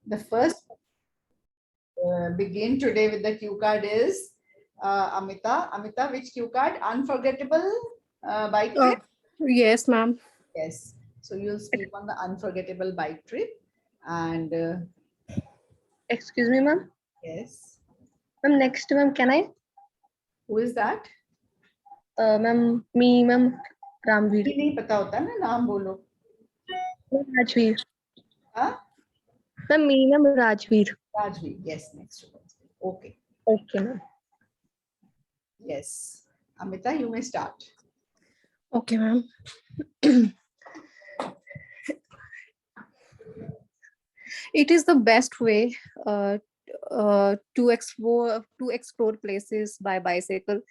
The first begin today with the cue card is Amita. Amita, which cue card? Unforgettable bike Oh, trip? yes, ma'am. Yes. So you'll speak on the unforgettable bike trip. And Excuse me, ma'am. yes. Ma'am, next, ma'am, can I? Who is that? Ma'am, me, ma'am, Ramveer. ये नहीं पता होता ना, नाम बोलो. Ma'am, Rajveer. हाँ? Ma'am, me, ma'am, Rajveer. Rajvi. Yes, next. Okay. Okay, ma'am. Yes. Amita, you may start. Okay, ma'am. It is the best way to explore places by bicycle.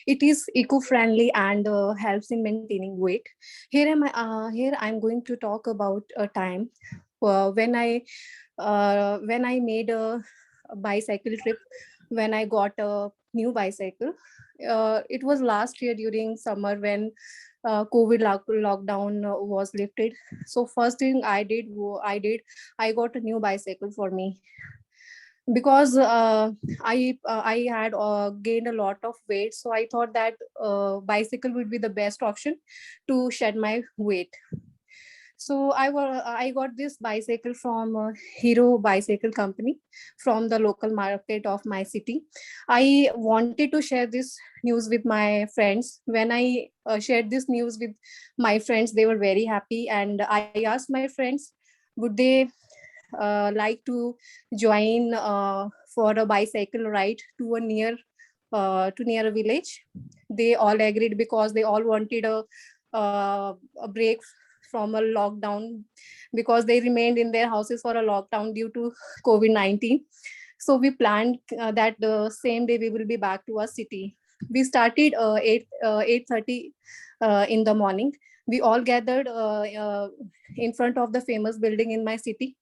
It is eco-friendly and helps in maintaining weight. Here I'm going to talk about a time when I made a bicycle trip, when I got a new bicycle. It was last year during summer when COVID lockdown was lifted. So first thing I got a new bicycle for me because I had gained a lot of weight. So I thought that bicycle would be the best option to shed my weight. So I got this bicycle from Hero Bicycle Company from the local market of my city. I wanted to share this news with my friends. When I shared this news with my friends, they were very happy, and I asked my friends, would they like to join for a bicycle ride to near a village. They all agreed because they all wanted a break from a lockdown, because they remained in their houses for a lockdown due to COVID-19. So we planned that the same day we will be back to our city. We started 8:30 in the morning. We all gathered in front of the famous building in my city.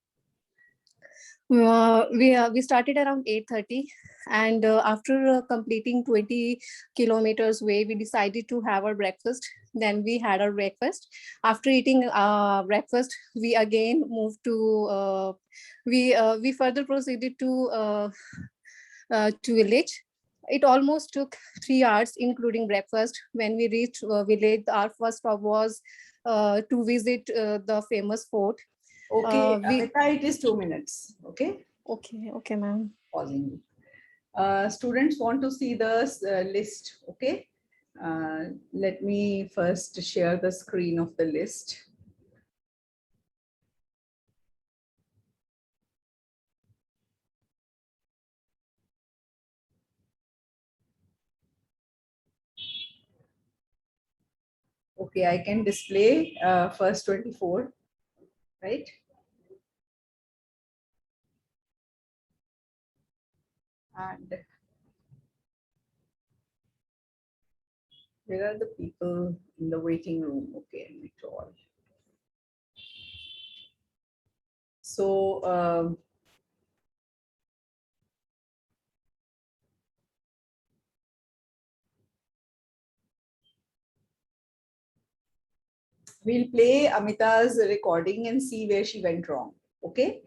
We started around 8:30, and after completing 20 kilometers way, we decided to have our breakfast. Then we had our breakfast. After eating breakfast, we again moved to we further proceeded to village. It almost took 3 hours, including breakfast. When we reached village, our first stop was to visit the famous fort. Okay, We Amita, it is 2 minutes. Okay, okay, ma'am. pausing. Students want to see the list. Okay, let me first share the screen of the list. Okay, I can display first 24, right? And where are the people in the waiting room? Okay, I need to all. So, we'll play Amita's recording and see where she went wrong. Okay.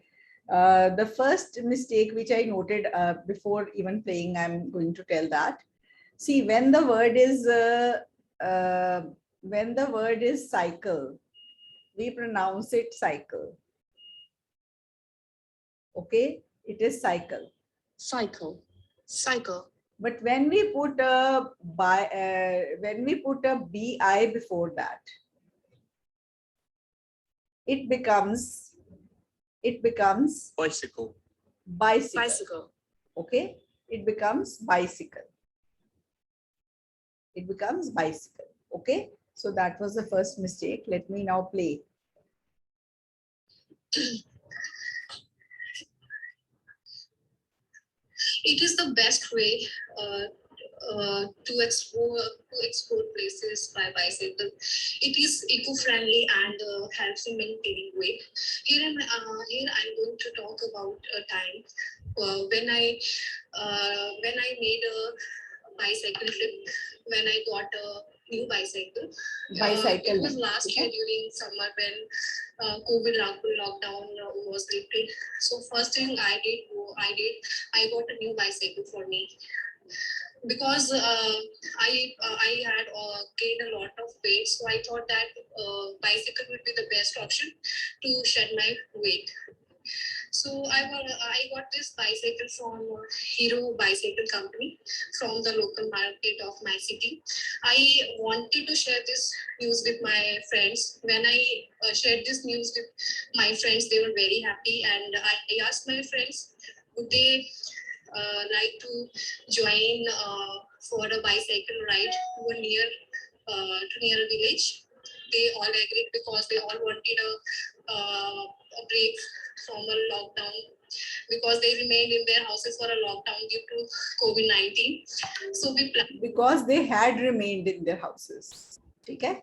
The first mistake which I noted before even playing, I'm going to tell that. See, when the word is cycle, we pronounce it cycle. Okay, it is cycle. Cycle. Cycle. But when we put a bi before that, it becomes Bicycle. bicycle. Bicycle. Okay, it becomes bicycle. It becomes bicycle. Okay, so that was the first mistake. Let me now play. It is the best way to explore places by bicycle. It is eco-friendly and helps in maintaining weight. Here I'm going to talk about a time when I made a bicycle trip, when I got a new bicycle. Bicycle It was में, last ठीक year है? during summer when COVID lockdown was lifted. So first thing I bought a new bicycle for me because I had gained a lot of weight. So I thought that bicycle would be the best option to shed my weight. So I got this bicycle from Hero Bicycle Company from the local market of my city. I wanted to share this news with my friends. When I shared this news with my friends, they were very happy, and I asked my friends, would they like to join for a bicycle ride to near a village? They all agreed because they all wanted a break from a lockdown because they remained in their houses for a lockdown due to COVID-19. So we planned Because they had remained in their houses. ठीक है?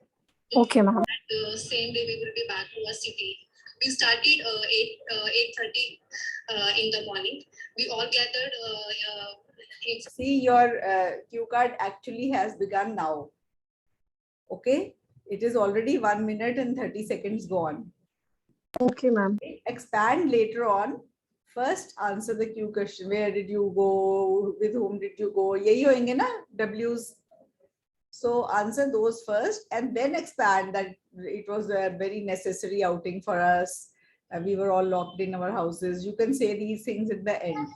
Okay, ma'am. the same day we will be back to our city. We started 8:30 in the morning. We all gathered in See, your cue card actually has begun now. Okay? It is already 1 minute and 30 seconds gone. Okay, ma'am. Expand later on. First, answer the Q question. Where did you go? With whom did you go? Yahi hoenge na W's. So answer those first and then expand that it was a very necessary outing for us. We were all locked in our houses. You can say these things at the end.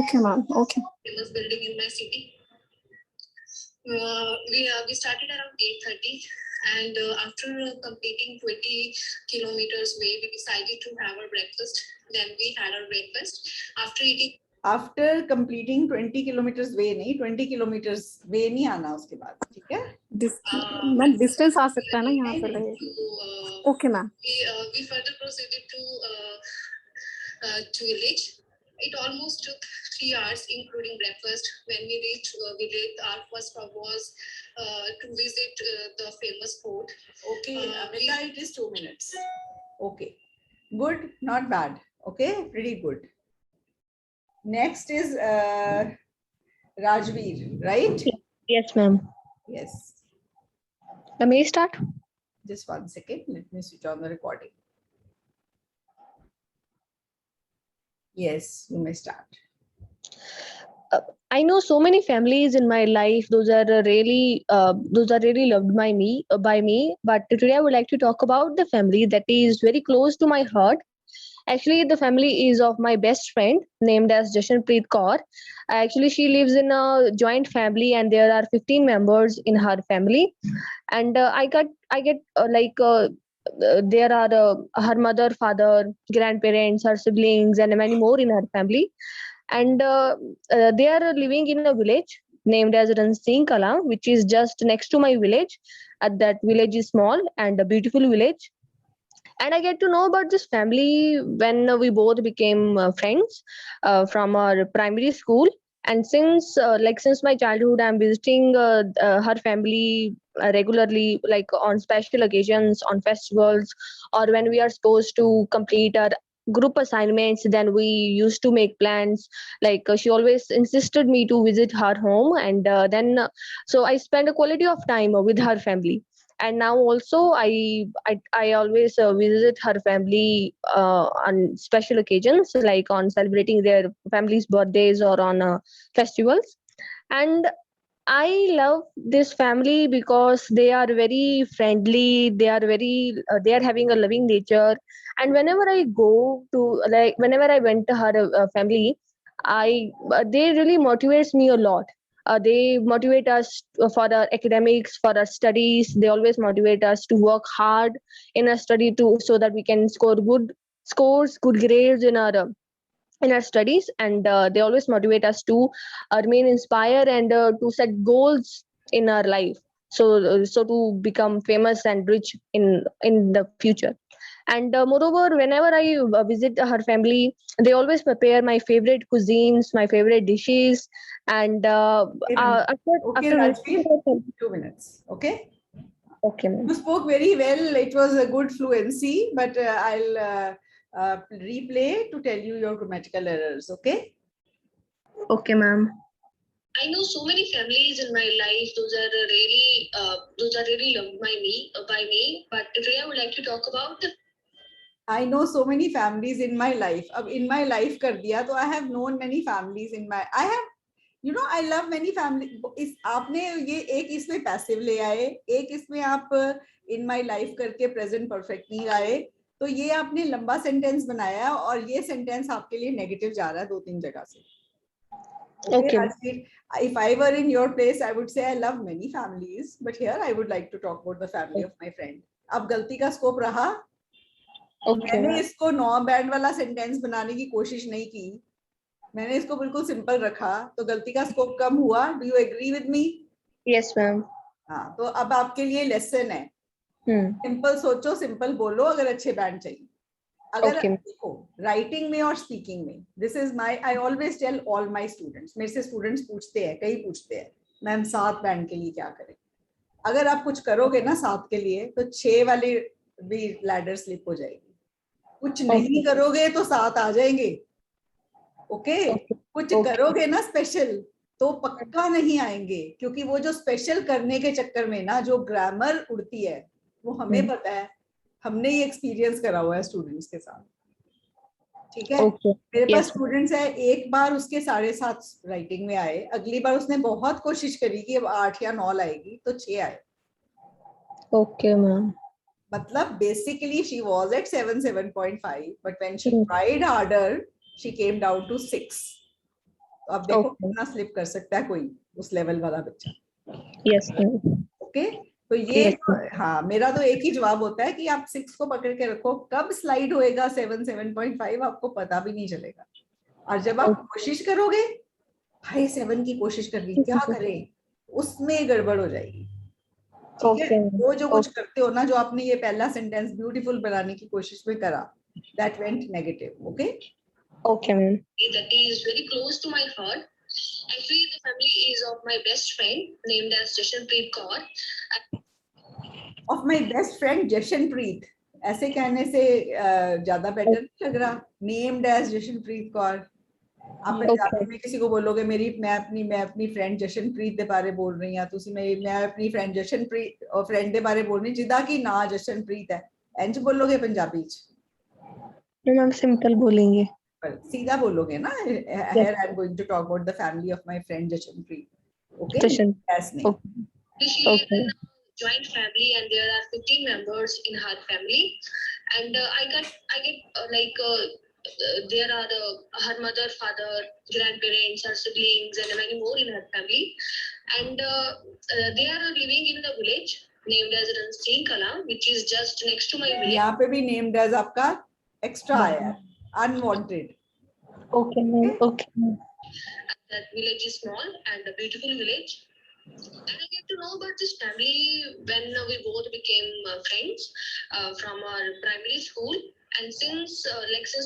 Okay, ma'am. Okay. famous building in my city. We started around 8:30, and after completing 20 kilometers way, we decided to have our breakfast. Then we had our breakfast. After completing 20 kilometers way नहीं 20 kilometers way नहीं आना उसके बाद ठीक है ma'am distance आ सकता है ना यहाँ पे लगे okay ma'am We further proceeded to village. It almost took 3 hours, including breakfast. When we reached village, our first stop was to visit the famous fort. Okay, Amita, it is 2 minutes. Okay, good, not bad. Okay, pretty good. Next is Rajveer, right? Yes, ma'am. Yes. May I start? Just 1 second. Let me switch on the recording. Yes, you may start. I know so many families in my life. Those are really loved by me. But today I would like to talk about the family that is very close to my heart. Actually, the family is of my best friend named as Jashanpreet Kaur. Actually, she lives in a joint family, and there are 15 members in her family. And I get there are her mother, father, grandparents, her siblings, and many more in her family. And they are living in a village named as Ransing Kala, which is just next to my village. That village is small and a beautiful village. And I get to know about this family when we both became friends from our primary school. And since my childhood, I'm visiting her family regularly, like on special occasions, on festivals, or when we are supposed to complete our group assignments. Then we used to make plans. She always insisted me to visit her home, and so I spend a quality of time with her family. And now also I always visit her family on special occasions, like on celebrating their family's birthdays or on festivals. And I love this family because they are very friendly. They are they are having a loving nature. And whenever I go to, whenever I went to her family, they really motivates me a lot. They motivate us for our academics, for our studies. They always motivate us to work hard in our study too, so that we can score good scores, good grades in our studies. And they always motivate us to remain inspired and to set goals in our life, so to become famous and rich in the future. And moreover, whenever I visit her family, they always prepare my favorite cuisines, my favorite dishes. And Okay, Rajveer, 2 minutes. Okay. Okay, ma'am. You spoke very well. It was a good fluency, but I'll replay to tell you your grammatical errors. Okay. Okay, ma'am. I know so many families in my life. Those are really loved by me. But today I would like to talk about. I know so many families in my life. अब in my life कर दिया तो I have known many families in my. I have, you know, I love many family. इस आपने ये एक इसमें passive ले आए, एक इसमें आप in my life करके present perfect नहीं आए, तो ये आपने लंबा सेंटेंस बनाया और ये सेंटेंस आपके लिए नेगेटिव जा रहा है 2-3 जगह से. Okay. If I were in your place, I would say I love many families, but here I would like to talk about the family of my friend. अब गलती का स्कोप रहा. Okay. मैंने इसको 9 बैंड वाला सेंटेंस बनाने की कोशिश नहीं की, मैंने इसको बिल्कुल सिंपल रखा, तो गलती का स्कोप कम हुआ. Do you agree with me? Yes, ma'am. हाँ, तो अब आपके लिए लेसन है. Hmm. सिंपल सोचो, सिंपल बोलो अगर अच्छे बैंड चाहिए. अगर Okay. देखो राइटिंग में और स्पीकिंग में, this is my, I always tell all my students, मेरे से स्टूडेंट्स पूछते हैं, कई पूछते हैं, मैम 7 बैंड के लिए क्या करें. अगर आप कुछ करोगे ना 7 के लिए, तो 6 वाली भी लैडर स्लिप हो जाएगी. कुछ नहीं करोगे तो 7 आ जाएंगे. ओके, कुछ करोगे ना स्पेशल तो पक्का नहीं आएंगे, क्योंकि वो जो स्पेशल करने के चक्कर में ना जो ग्रामर उड़ती है, वो हमें पता है, हमने ये एक्सपीरियंस करा हुआ है स्टूडेंट्स के साथ. ठीक है. मेरे पास स्टूडेंट्स है, एक बार उसके 7.5 राइटिंग में आए, अगली बार उसने बहुत कोशिश करी कि अब 8 या 9 लाएगी, तो 6 आए. Okay, ma'am. मतलब basically she was at 7.5, but when she tried harder, she came down to 6. तो अब देखो कितना स्लिप कर सकता है कोई उस लेवल वाला बच्चा. Yes, ma'am. ओके, तो ये हाँ, मेरा तो एक ही जवाब होता है कि आप 6 को पकड़ के रखो, कब स्लाइड होएगा 7.5 आपको पता भी नहीं चलेगा. और जब आप कोशिश करोगे, भाई 7 की कोशिश कर रही, क्या करें, उसमें गड़बड़ हो जाएगी. ठीक है. वो जो कुछ करते हो ना, जो आपने ये पहला सेंटेंस ब्यूटीफुल बनाने की कोशिश में करा, that went negative. Okay. Okay, ma'am. That is very close to my heart. Actually, the family is of my best friend named as Jashanpreet Kaur. Of my best friend Jashanpreet. ऐसे कहने से ज्यादा better नहीं लग रहा. Named as Jashanpreet Kaur. आप पंजाबी में किसी को बोलोगे मेरी मैं अपनी फ्रेंड जशनप्रीत दे बारे बोल रही हूं, ਤੁਸੀਂ मैं अपनी फ्रेंड जशनप्रीत और फ्रेंड दे बारे बोल रही जिदा की ना जशनप्रीत है, इंज बोलोगे पंजाबी च? मैम सिंपल बोलेंगे, सीधा बोलोगे ना. Here I am going to talk about the family of my friend Jashanpreet. Okay. Yes, okay. Joint family, and there are 15 members in her family, and I get there are her mother, father, grandparents, her siblings, and many more in her family, and they are living in the village named as Ransin Kala, which is just next to my village. यहाँ पे भी named as आपका extra आया, unwanted. Okay. That village is small and a beautiful village. And I get to know about this family when we both became friends from our primary school. And since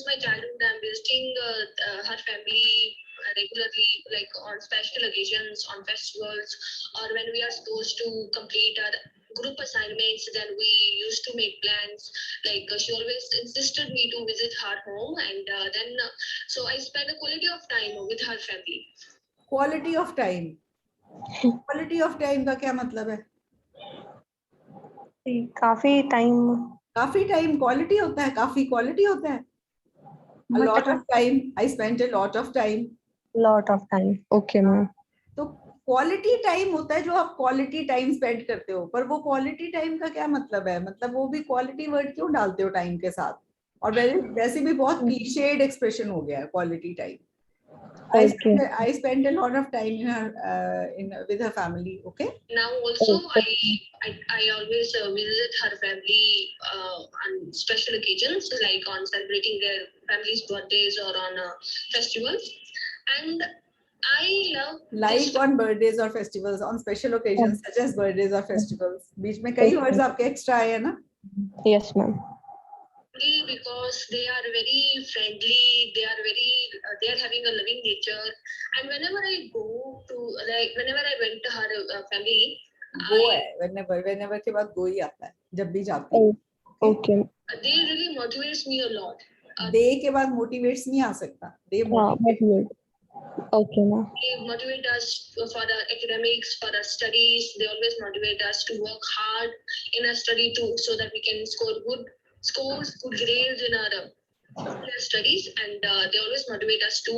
my childhood, I'm visiting her family regularly, like on special occasions, on festivals, or when we are supposed to complete our group assignments. Then we used to make plans. Like she always insisted me to visit her home, and then so I spent a quality of time with her family. Quality of time. Quality of time का क्या मतलब है? काफी time quality होता है, काफी quality होता है. A lot of time. I spent a lot of time. Okay, ma'am. तो क्वालिटी टाइम होता है जो आप क्वालिटी टाइम स्पेंड करते हो, पर वो क्वालिटी टाइम का क्या मतलब है? मतलब वो भी क्वालिटी वर्ड क्यों डालते हो टाइम के साथ? और वैसे भी बहुत क्लीशेड एक्सप्रेशन हो गया है quality time. I spent a lot of time with her family. Okay. Now also I always visit her family on special occasions, like on celebrating their family's birthdays or on festivals. And I love on birthdays or festivals, on special occasions such as birthdays or festivals. बीच में कई words आपके extra आए हैं ना? Yes, ma'am. Because they are very friendly, they are having a loving nature, and whenever I went to her family, whenever के बाद go ही आता है, जब भी जाती है. Okay. They really motivates me a lot. They के बाद motivates नहीं आ सकता. They motivate. Okay, ma'am. They motivate us for the academics, for our studies. They always motivate us to work hard in our study too, so that we can score good scores, good grades in our studies. And they always motivate us to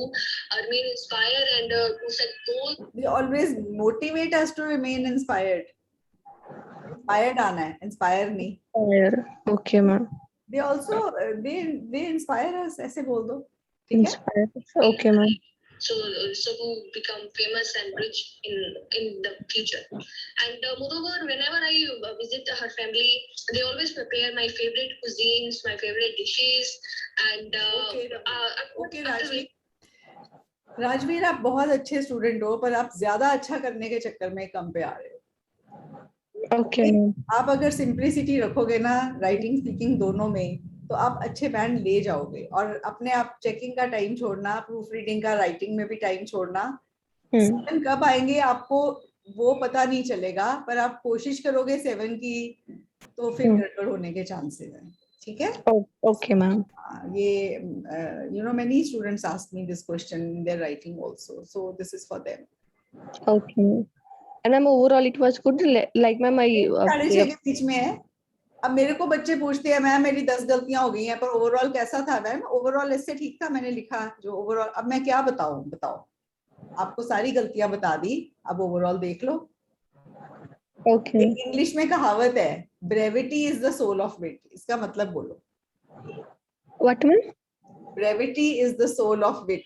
remain inspired and to set goals. They always motivate us to remain inspired. Inspired आना है, inspire नहीं. Okay, ma'am. They also they inspire us. ऐसे बोल दो, ठीक है? Inspired. Okay, ma'am. So to become famous and rich in the future. And moreover, whenever I visit her family, they always prepare my favorite cuisines, my favorite dishes. And Okay, Rajveer. Rajveer, आप बहुत अच्छे student हो, पर आप ज्यादा अच्छा करने के चक्कर में कम पे आ रहे हो. Okay, ma'am. आप अगर सिंप्लिसिटी रखोगे ना राइटिंग स्पीकिंग दोनों में, तो आप अच्छे बैंड ले जाओगे. और अपने आप चेकिंग का टाइम छोड़ना, प्रूफ रीडिंग का राइटिंग में भी टाइम छोड़ना. कब आएंगे आपको वो पता नहीं चलेगा, पर आप कोशिश करोगे 7 की, तो फिर गड़बड़ होने के चांसेस हैं. ठीक है? Okay, ma'am. ये many students ask me this question in their writing also, so this is for them. Okay. And ma'am, overall it was good. Like ma'am, I 6:30 के बीच में है. अब मेरे को बच्चे पूछते हैं मैम मेरी 10 गलतियां हो गई हैं, पर ओवरऑल कैसा था मैम? ओवरऑल इससे ठीक था, मैंने लिखा जो ओवरऑल. अब मैं क्या बताओ, आपको सारी गलतियां बता दी, अब ओवरऑल देख लो. Okay. इंग्लिश में कहावत है, brevity is the soul of wit. इसका मतलब बोलो. What ma'am? Brevity is the soul of wit.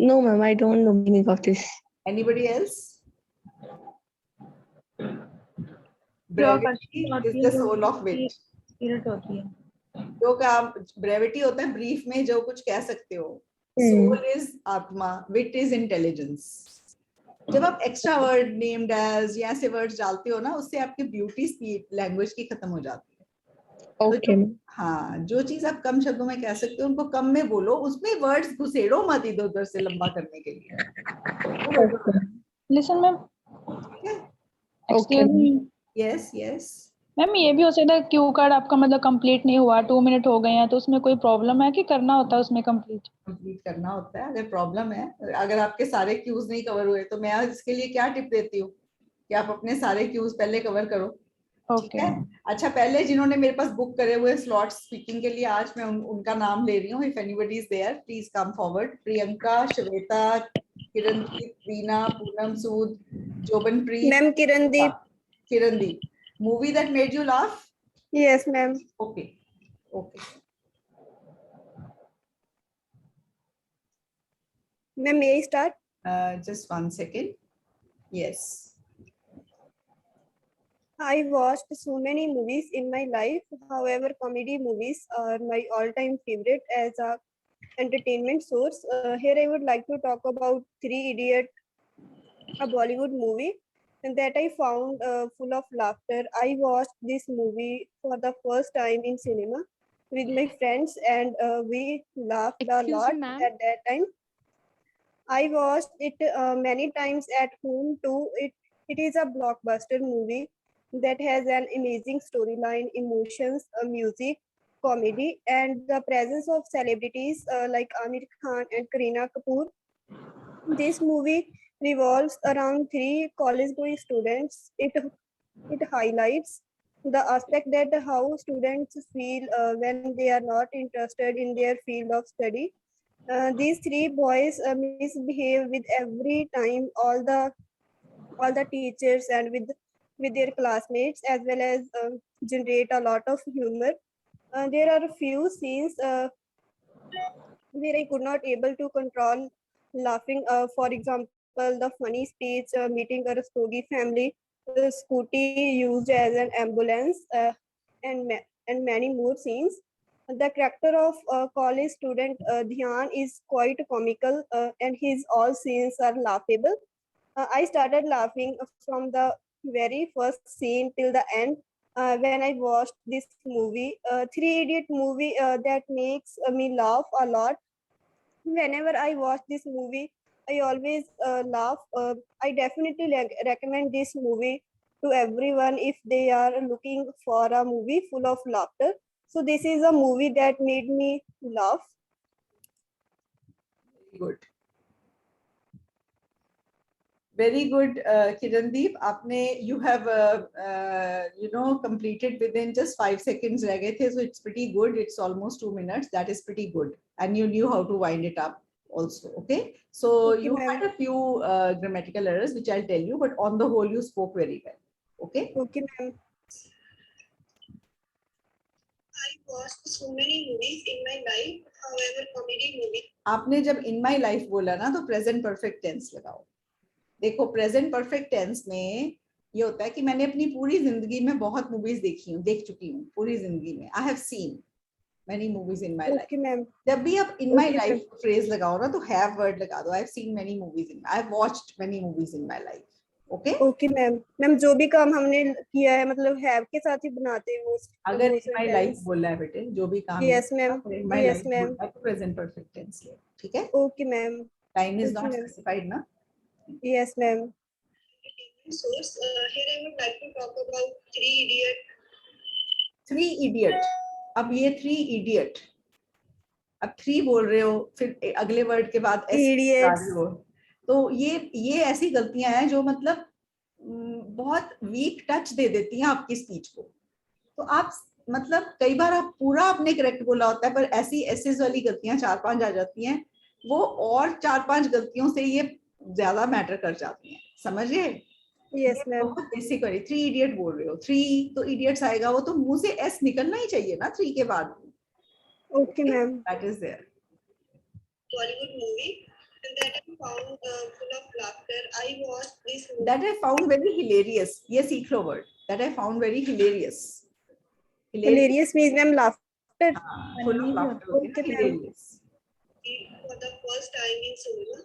No ma'am, I don't know meaning of this. Anybody else? Brevity is the soul of wit. जो काम brevity होता है, brief में जो कुछ कह सकते हो. सोल इज आत्मा, विट इज इंटेलिजेंस. जब आप एक्स्ट्रा वर्ड, नेम्ड एज या ऐसे वर्ड्स डालते हो ना, उससे आपकी ब्यूटी स्पीच लैंग्वेज की खत्म हो जाती है. Okay. हाँ, जो चीज आप कम शब्दों में कह सकते हो उनको कम में बोलो. उसमें वर्ड्स घुसेड़ो मत इधर उधर से लंबा करने के लिए. Listen ma'am. Okay. Yes ma'am, ये भी हो सकता है क्यू कार्ड आपका मतलब कंप्लीट नहीं हुआ, 2 मिनट हो गए हैं, तो उसमें कोई प्रॉब्लम है कि करना होता है उसमें कंप्लीट करना होता है. अगर प्रॉब्लम है, अगर आपके सारे क्यूज नहीं कवर हुए, तो मैं इसके लिए क्या टिप देती हूँ कि आप अपने सारे क्यूज पहले कवर करो. ठीक है? अच्छा, पहले जिन्होंने मेरे पास बुक करे हुए स्लॉट्स स्पीकिंग के लिए, आज मैं उनका नाम ले रही हूँ. If anybody is there, please come forward. Priyanka, Shweta, Kirandeep, Veena, Poonam Sood, Jobanpreet. Ma'am Kirandeep. Movie that made you laugh? Yes, ma'am. Okay. Ma'am, may I start? Just 1 second. Yes. I watched so many movies in my life. However, comedy movies are my all-time favorite as a entertainment source. Here I would like to talk about Three Idiots, a Bollywood movie that I found full of laughter. I watched this movie for the first time in cinema with my friends, and we laughed a lot at that time. I watched it many times at home too. It is a blockbuster movie that has an amazing storyline, emotions, music, comedy, and the presence of celebrities like Amir Khan and Kareena Kapoor. This movie revolves around 3 college-going students. It highlights the aspect that how students feel when they are not interested in their field of study. These 3 boys misbehave with every time all the teachers and with their classmates, as well as generate a lot of humor. There are a few scenes where I could not able to control laughing. For example, the funny speech, meeting a Rastogi family, the scooty used as an ambulance, and many more scenes. The character of college student Dhyan is quite comical, and his all scenes are laughable. I started laughing from the very first scene till the end when I watched this movie. Three Idiot movie that makes me laugh a lot. Whenever I watch this movie, I always laugh. I definitely recommend this movie to everyone if they are looking for a movie full of laughter. So this is a movie that made me laugh. good. Very good, Kirandeep. आपने you have completed within just 5 seconds रह गए थे, so it's pretty good. It's almost 2 minutes. That is pretty good, and you knew how to wind it up also. Okay, so Okay, you ma'am. had a few grammatical errors, which I'll tell you, but on the whole, you spoke very well. Okay. Okay, ma'am. I watched so many movies in my life. However, comedy movies. आपने जब in my life बोला ना, तो present perfect tense लगाओ. देखो present perfect tense में ये होता है कि मैंने अपनी पूरी जिंदगी में बहुत मूवीज देख चुकी हूँ पूरी जिंदगी में. I have seen many movies in my life. Okay, ma'am. जब भी आप in my Okay, life phrase लगाओ ना, तो हैव वर्ड लगा दो. I have seen many movies in, I have watched many movies in my life. Okay. Okay, ma'am. Ma'am जो भी काम हमने किया है मतलब हैव के साथ ही बनाते हैं वो. अगर वो इन माय लाइफ बोलना है बेटे, जो भी काम Yes, ma'am. In my Yes, ma'am. Life तो प्रेजेंट परफेक्ट टेंस ले. ठीक है. Okay, ma'am. Time is Okay, not ma'am. Specified ना. Yes, ma'am. Source. Here I would like to talk about Three Idiots. 3 idiot. अब ये 3 idiot, अब 3 बोल रहे हो, फिर अगले वर्ड के बाद S Idiots. लगा रहे हो. तो ये ऐसी गलतियां हैं जो मतलब बहुत वीक टच दे देती हैं आपकी स्पीच को. तो आप मतलब कई बार आप पूरा आपने करेक्ट बोला होता है, पर ऐसी एसेस वाली गलतियां 4-5 आ जाती हैं, वो और 4-5 गलतियों से ये ज्यादा मैटर कर जाती हैं. समझिए. Yes, ma'am. बहुत बेसिक वाली. 3 इडियट बोल रहे हो, 3 तो इडियट्स आएगा, वो तो मुंह से S निकलना ही चाहिए ना 3 के बाद. Okay, ma'am. That is there. Bollywood movie and that I found full of laughter. I watched this movie. That I found very hilarious. ये सीख लो word. That I found very hilarious. Hilarious means ma'am laughter. Full of laughter. Okay, Okay, ma'am. hilarious. For the first time in cinema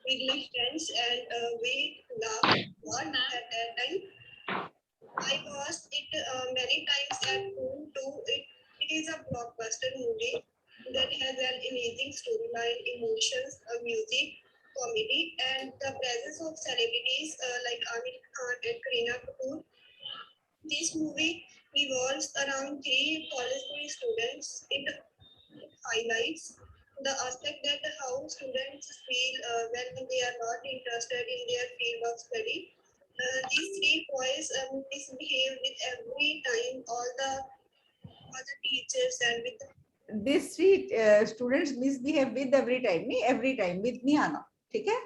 with my friends and we laughed a lot at that time. I watched it many times at home too. It is a blockbuster movie that has an amazing storyline, emotions, music, comedy, and the presence of celebrities like Amir Khan and Kareena Kapoor. This movie revolves around 3 college students. It highlights the aspect that how students feel when they are not interested in their field of study. These 3 boys misbehave with every time all the other teachers and with These 3 students misbehave with every time. नहीं, every time with नहीं आना. ठीक है.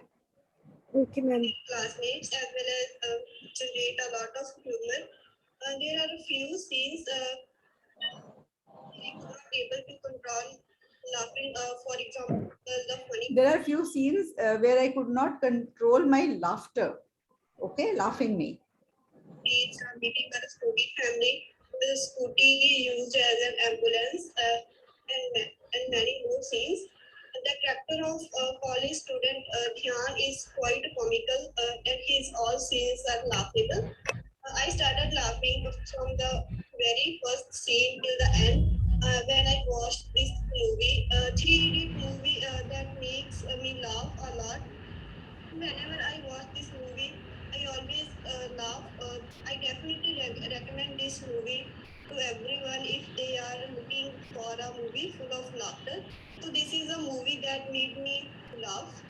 Okay, ma'am. classmates as well as generate a lot of humor. There are a few scenes we were not able to control laughing. For example, the funny There are few scenes where I could not control my laughter. Okay, laughing me. scenes meeting a Scooty family, the Scooty used as an ambulance, and many more scenes. The character of college student Dhyan is quite comical, and his all scenes are laughable. I started laughing from the very first scene till the end when I watched this movie. 3D movie that makes me laugh a lot. Whenever I watch this movie, I always laugh. I definitely recommend this movie to everyone if they are looking for a movie full of laughter. So this is a movie that made me laugh.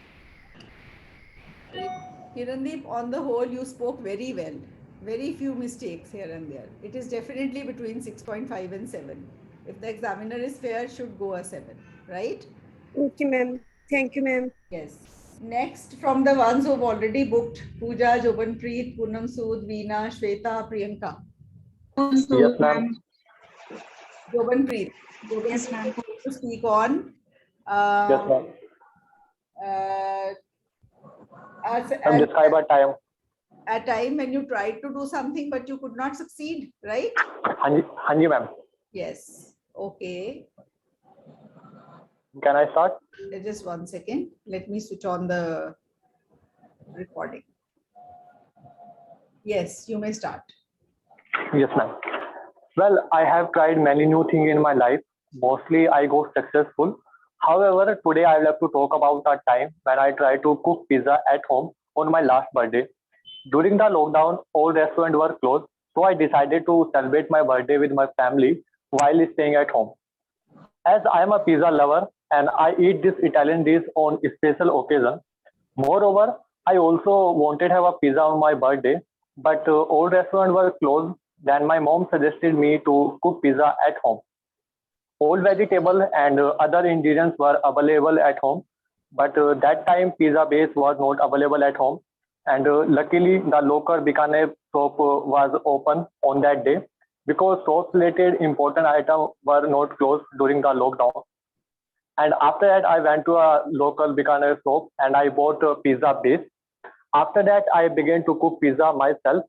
Kirandeep, on the whole, you spoke very well. Very few mistakes here and there. It is definitely between 6.5 and 7. If the examiner is fair, should go a 7, right? Okay, ma'am. Thank you, ma'am. Yes. Next, from the ones who've already booked, Pooja, Jobanpreet, Poonam Sood, Veena, Shweta, Priyanka. Yes, ma'am. Jobanpreet. Yes, ma'am. To speak on. Yes, ma'am. As Describe a time. a time when you tried to do something but you could not succeed, right? हाँ जी ma'am. Yes. Okay. Can I start? Just 1 second. Let me switch on the recording. Yes, you may start. Yes, ma'am. Well, I have tried many new things in my life. Mostly I go successful. However, today I would like to talk about a time when I tried to cook pizza at home on my last birthday. During the lockdown, all restaurants were closed, so I decided to celebrate my birthday with my family while staying at home. As I am a pizza lover and I eat this Italian dish on special occasion. Moreover, I also wanted to have a pizza on my birthday, but all restaurants were closed. Then my mom suggested me to cook pizza at home. All vegetable and other ingredients were available at home, but that time pizza base was not available at home. And luckily, the local Bikaner shop was open on that day because shop-related important items were not closed during the lockdown. And after that, I went to a local Bikaner shop and I bought a pizza base. After that, I began to cook pizza myself.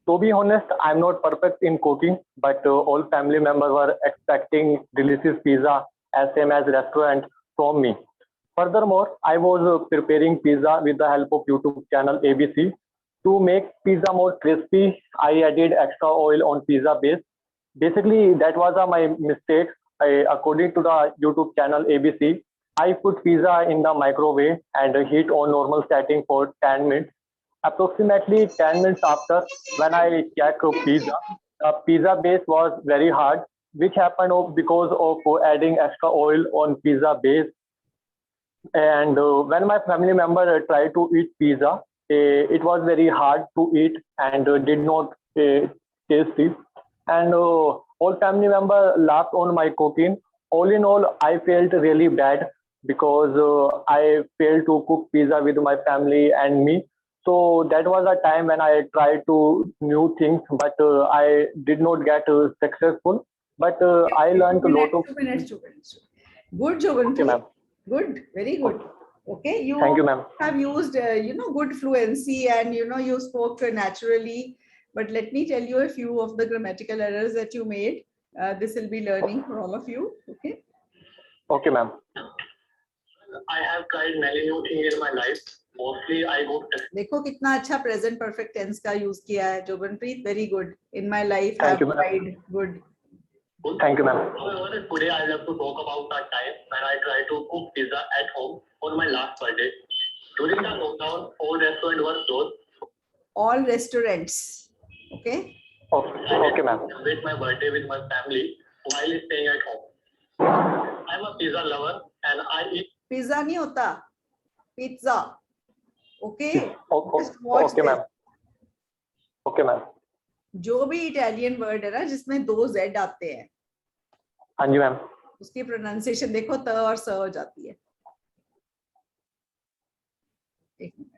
To be honest, I'm not perfect in cooking, but all family members were expecting delicious pizza as same as restaurant from me. Furthermore, I was preparing pizza with the help of YouTube channel ABC. To make pizza more crispy, I added extra oil on pizza base. Basically, that was my mistake. According to the YouTube channel ABC, I put pizza in the microwave and heat on normal setting for 10 minutes. Approximately 10 minutes after, when I checked pizza, the pizza base was very hard, which happened because of adding extra oil on pizza base. And when my family member tried to eat pizza, it was very hard to eat and did not taste it. And all family members laughed on my cooking. All in all, I felt really bad because I failed to cook pizza with my family and me. So that was a time when I tried to new things, but I did not get successful. But I learned a lot of. 2 minutes. Good, Jogan. Okay, ma'am. Good, very good. Okay, you Thank you, ma'am. have used, good fluency and, you spoke naturally. But let me tell you a few of the grammatical errors that you made. This will be learning for all of you. Okay. Okay, ma'am. I have tried many new things in my life. Mostly I go. देखो कितना अच्छा present perfect tense का use किया है जोगनप्रीत. Very good. In my life, I Thank have you, ma'am. tried. Good. Thank you, ma'am. However, today I have to talk about that time when I tried to cook pizza at home on my last birthday. During the lockdown, all restaurants were closed. All restaurants. Okay. Okay, ma'am. Celebrate my birthday with my family while staying at home. I'm a pizza lover and I eat. Pizza नहीं होता. Pizza. Okay. Just Okay, watch okay, this. ma'am. Okay, ma'am. जो भी Italian word है ना जिसमें 2 Z आते हैं हाँ जी मैम. उसकी प्रोनाउंसिएशन देखो त और स हो जाती है. एक मिनट.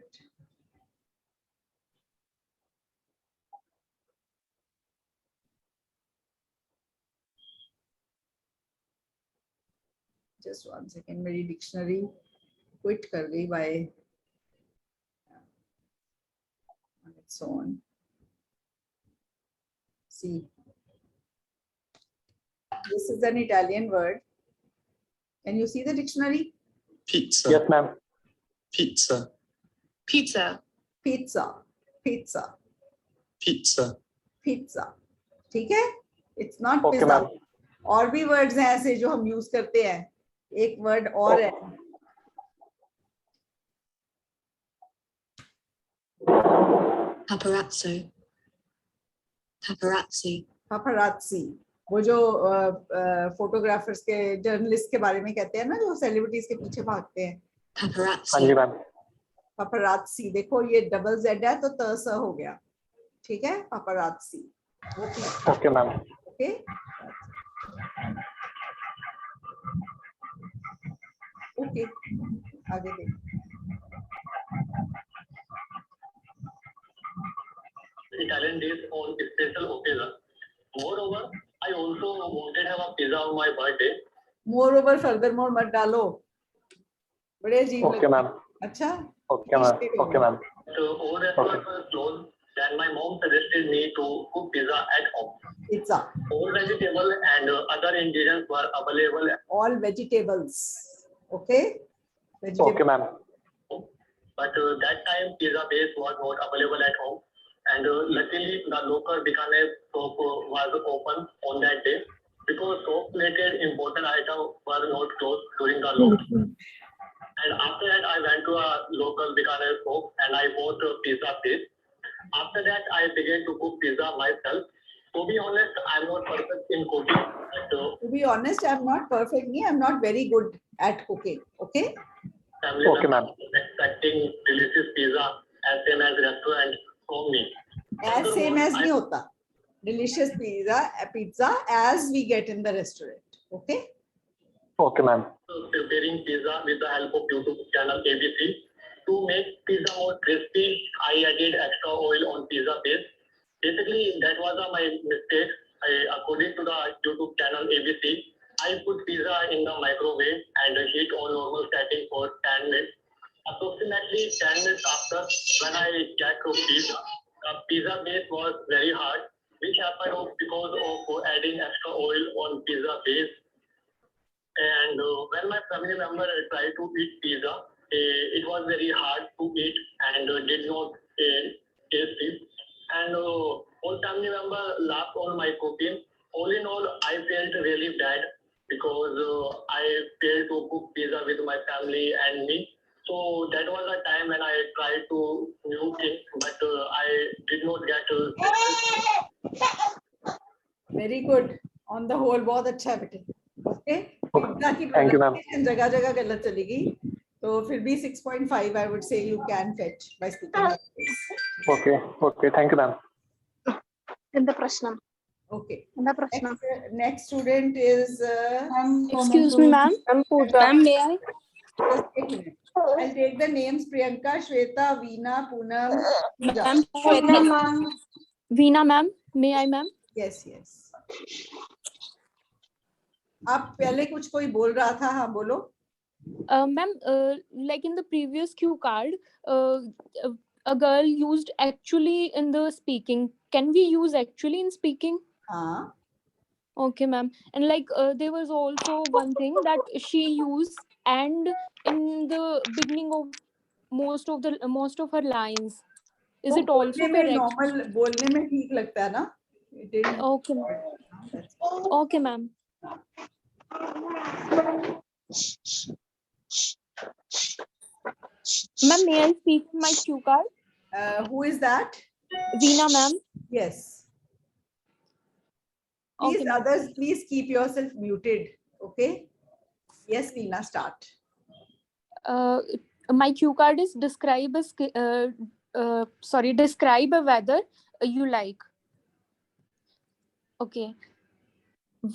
Just 1 second. मेरी डिक्शनरी क्विट कर गई bye its own. See, this is an Italian word. Can you see the dictionary? Pizza. Yes, ma'am. Pizza. Pizza. Pizza. Pizza. Pizza. Pizza. ठीक है? It's not Okay, pizza. ma'am. और भी words हैं ऐसे जो हम यूज करते हैं. एक वर्ड और है. Paparazzo. Paparazzi. Paparazzi. वो जो फोटोग्राफर्स के जर्नलिस्ट के बारे में कहते हैं ना जो सेलिब्रिटीज के पीछे भागते हैं. हाँ जी Paparazzi. मैम. Paparazzi. देखो ये डबल जेड है तो त स हो गया. ठीक है? Paparazzi. Okay, ma'am. Okay. Okay. आगे देख. Italian dish on special occasion. Moreover, I also wanted to have a pizza on my birthday. Moreover, furthermore मत डालो. बड़े अजीब. Okay, ma'am. अच्छा. Okay, ma'am. Okay, ma'am. So all restaurants were closed. Then my mom suggested me to cook pizza at home. Pizza. All vegetables and other ingredients were available. All vegetables. Okay. Vegetables. Okay, ma'am. But that time pizza base was not available at home. And luckily, the local Bikaner shop was open on that day because shop-related important items were not closed during the lockdown. And after that, I went to a local Bikaner shop and I bought a pizza base. After that, I began to cook pizza myself. to be honest, I'm not perfect in cooking. But, To be honest, I'm not perfect. I'm not very good at cooking. Okay. family Okay, ma'am. members expecting delicious pizza as same as restaurant from me. As same as नहीं होता. Delicious pizza as we get in the restaurant. Okay. Okay, ma'am. Preparing pizza with the help of YouTube channel ABC. To make pizza more crispy, I added extra oil on pizza base. Basically, that was my mistake. According to the YouTube channel ABC, I put pizza in the microwave and heat on normal setting for 10 minutes. Approximately 10 minutes after, when I checked the pizza base was very hard, which happened because of adding extra oil on pizza base. And when my family member tried to eat pizza, it was very hard to eat and did not taste it. And all family member laughed on my cooking. All in all, I felt really bad because I failed to cook pizza with my family and me. So that was a time when I tried to new things, but I did not get. Very good. On the whole, बहुत अच्छा है बेटे. Okay. Pizza की Thank you, ma'am. pronunciation जगह जगह गलत चलेगी. तो फिर भी 6.5 I would say you can fetch by speaking like this. Okay. Okay. Thank you, ma'am. എന്താ പ്രശ്നം? Okay. എന്താ പ്രശ്നം? Next student is Excuse me, ma'am. Ma'am, may I? just a minute. I'll take the names Priyanka, Shweta, Veena, Poonam, Pooja. Ma'am, Shweta. Veena, ma'am. May I, ma'am? Yes, yes. आप पहले कुछ कोई बोल रहा था, हाँ बोलो. Ma'am, like in the previous cue card, a girl used actually in the speaking. Can we use actually in speaking? हाँ. Okay, ma'am. And like there was also one thing that she used and in the beginning of most of her lines. Is it also बोलने में correct? normal बोलने में ठीक लगता है ना? It didn't. Okay, okay, ma'am. Ma'am, may I speak my cue card? Who is that? Veena, ma'am. Yes. Please, Okay, ma'am. others, please keep yourself muted. Okay. Yes, Veena, start. My cue card is describe a weather you like. Okay.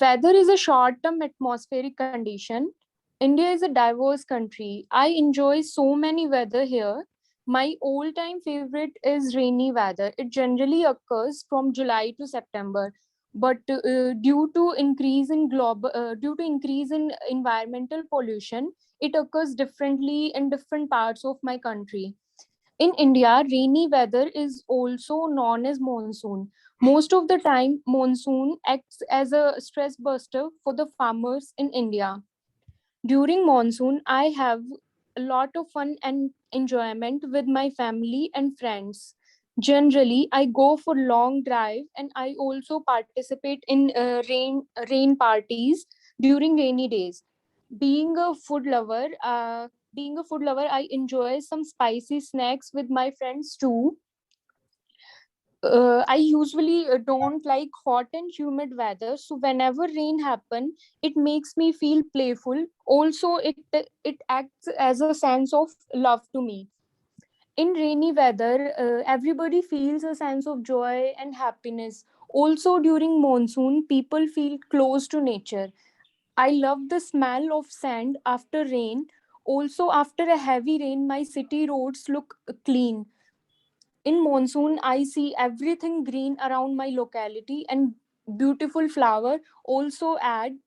Weather is a short-term atmospheric condition. India is a diverse country. I enjoy so many weather here. My all-time favorite is rainy weather. It generally occurs from July to September, but due to increase in environmental pollution, it occurs differently in different parts of my country. In India, rainy weather is also known as monsoon. Most of the time, monsoon acts as a stress buster for the farmers in India. During monsoon, I have a lot of fun and enjoyment with my family and friends. Generally, I go for long drive and I also participate in rain parties during rainy days. Being a food lover, I enjoy some spicy snacks with my friends too. I usually don't like hot and humid weather, so whenever rain happen, it makes me feel playful. Also, it acts as a sense of love to me. In rainy weather, everybody feels a sense of joy and happiness. Also, during monsoon, people feel close to nature. I love the smell of sand after rain. Also, after a heavy rain, my city roads look clean. In monsoon, I see everything green around my locality and beautiful flower also add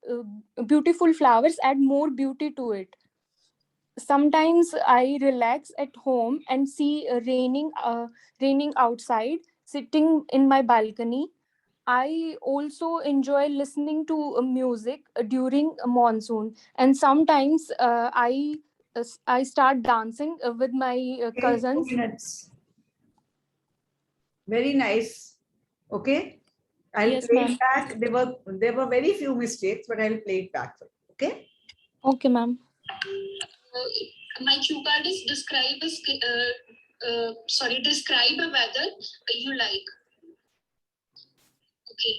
beautiful flowers add more beauty to it. Sometimes I relax at home and see raining outside, sitting in my balcony. I also enjoy listening to music during a monsoon, and sometimes I start dancing with my Okay, 2 cousins. minutes. Very nice. Okay. I'll Yes, play ma'am. it back. There were very few mistakes, but I'll play it back for you. Okay. Okay, ma'am. My cue card is describe a weather you like. Okay.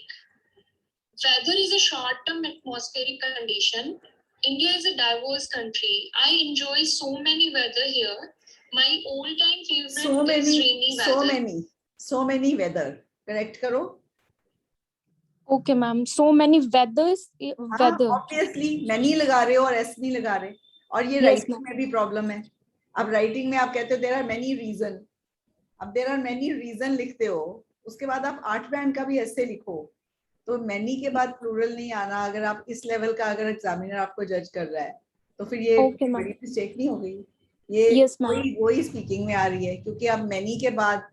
Weather is a short-term atmospheric condition. India is a diverse country. I enjoy so many weather here. My all-time favorite is rainy weather. So many weather. Correct करो. Okay, ma'am. So many weathers. Weather. Obviously many लगा रहे हो और s नहीं लगा रहे. और ये Yes, writing में भी problem है. अब writing में आप कहते हो there are many reason. अब there are many reason लिखते हो. उसके बाद आप 8 बैंड का भी ऐसे लिखो. तो many के बाद plural नहीं आना. अगर आप इस level का अगर examiner आपको judge कर रहा है, तो फिर ये Okay, ma'am. बड़ी mistake नहीं हो गई. ये Yes, ma'am. वही speaking में आ रही है, क्योंकि आप many के बाद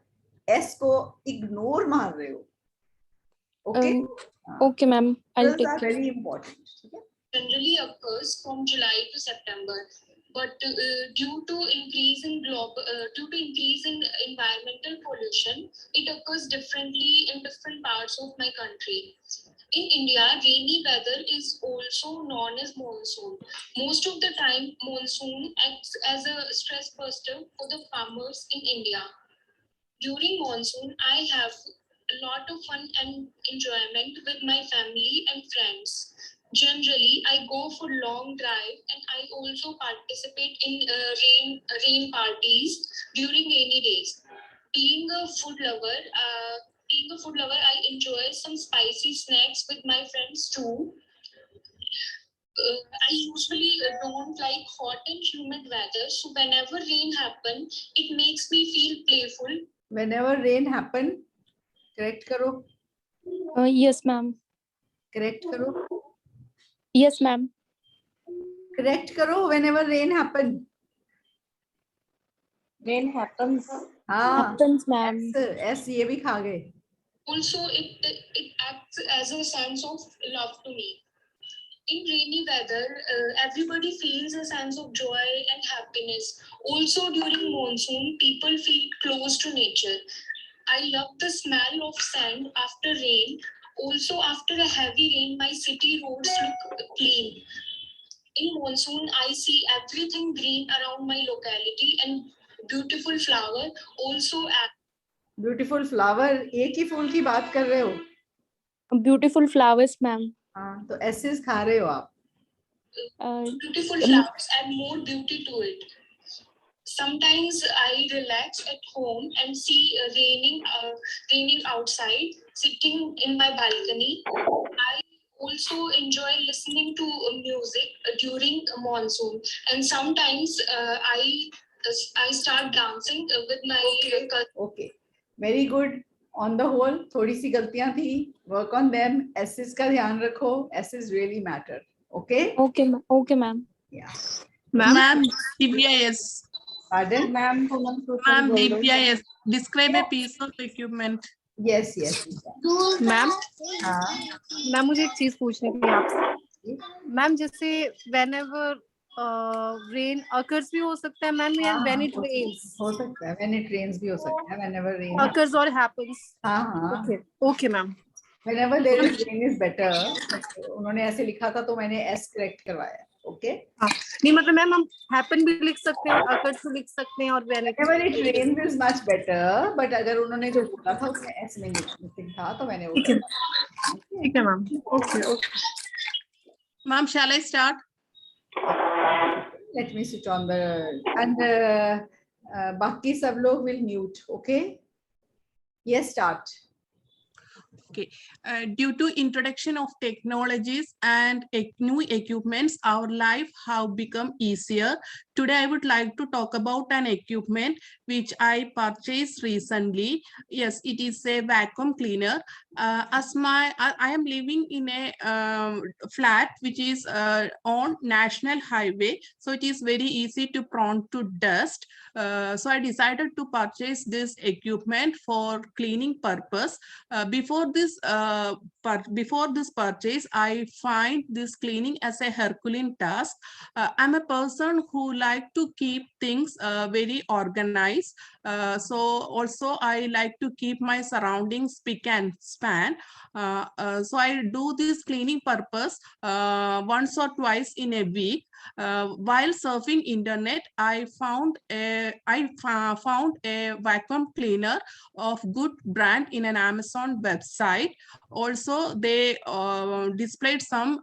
s को ignore मार रहे हो. Okay. Okay, ma'am. I'll Those take are it. very important. Generally occurs from July to September, but due to increase in environmental pollution, it occurs differently in different parts of my country. In India, rainy weather is also known as monsoon. Most of the time, monsoon acts as a stress buster for the farmers in India. During monsoon, I have a lot of fun and enjoyment with my family and friends. Generally, I go for long drive and I also participate in rain parties during rainy days. Being a food lover, I enjoy some spicy snacks with my friends too. I usually don't like hot and humid weather, so whenever rain happens, it makes me feel playful. Whenever rain happen, correct करो. Yes, ma'am. Correct करो. Yes, ma'am. Correct करो. Whenever rain happen. Rain happens. हाँ. Happens, ma'am. S ये भी खा गए. Also, it acts as a sense of love to me. In rainy weather, everybody feels a sense of joy and happiness. Also, during monsoon, people feel close to nature. I love the smell of sand after rain. Also, after a heavy rain, my city roads look clean. In monsoon, I see everything green around my locality and beautiful flower also act. Beautiful flower. एक ही फूल की बात कर रहे हो. Beautiful flowers, ma'am. हाँ, तो S's खा रहे हो आप. Beautiful flowers add more beauty to it. Sometimes I relax at home and see raining outside, sitting in my balcony. I also enjoy listening to music during monsoon, and sometimes I start dancing with my cousin. Okay. Very good. On the whole, थोड़ी सी गलतियां थी. Work on them. S's का ध्यान रखो. S's really matter. Okay. Okay, ma'am. Okay, ma'am. Yeah. Ma'am, DPIS. Pardon? Ma'am, Ma'am, DPIS. Describe a piece of equipment. Yes. Ma'am, हाँ. Ma'am मुझे एक चीज पूछनी थी आपसे. मैम जैसे whenever rain occurs भी हो सकता है मैम, या when it rains. हो सकता है. When it rains भी हो सकता है. Whenever rain Occurs or happens. हाँ. Okay, ma'am. Whenever there is rain is better. उन्होंने ऐसे लिखा था तो मैंने S correct करवाया. Okay. नहीं मतलब मैम हम happen भी लिख सकते हैं, occurs भी लिख सकते हैं, और when Whenever it rains is much better. But अगर उन्होंने जो बोला था उसमें S में missing था तो मैंने वो ठीक है ma'am. Okay. Ma'am, shall I start? Let me switch on the and बाकी सब लोग will mute. Okay. Yes, start. Okay. Due to introduction of technologies and new equipments, our life have become easier. Today, I would like to talk about an equipment which I purchased recently. Yes, it is a vacuum cleaner. I am living in a flat which is on national highway, so it is very easy to prone to dust. So I decided to purchase this equipment for cleaning purpose. Before this purchase, I find this cleaning as a Herculean task. I'm a person who like to keep things very organized. So also I like to keep my surroundings spick and span. So I do this cleaning purpose once or twice in a week. While surfing internet, I found a vacuum cleaner of good brand in an Amazon website. Also, they displayed some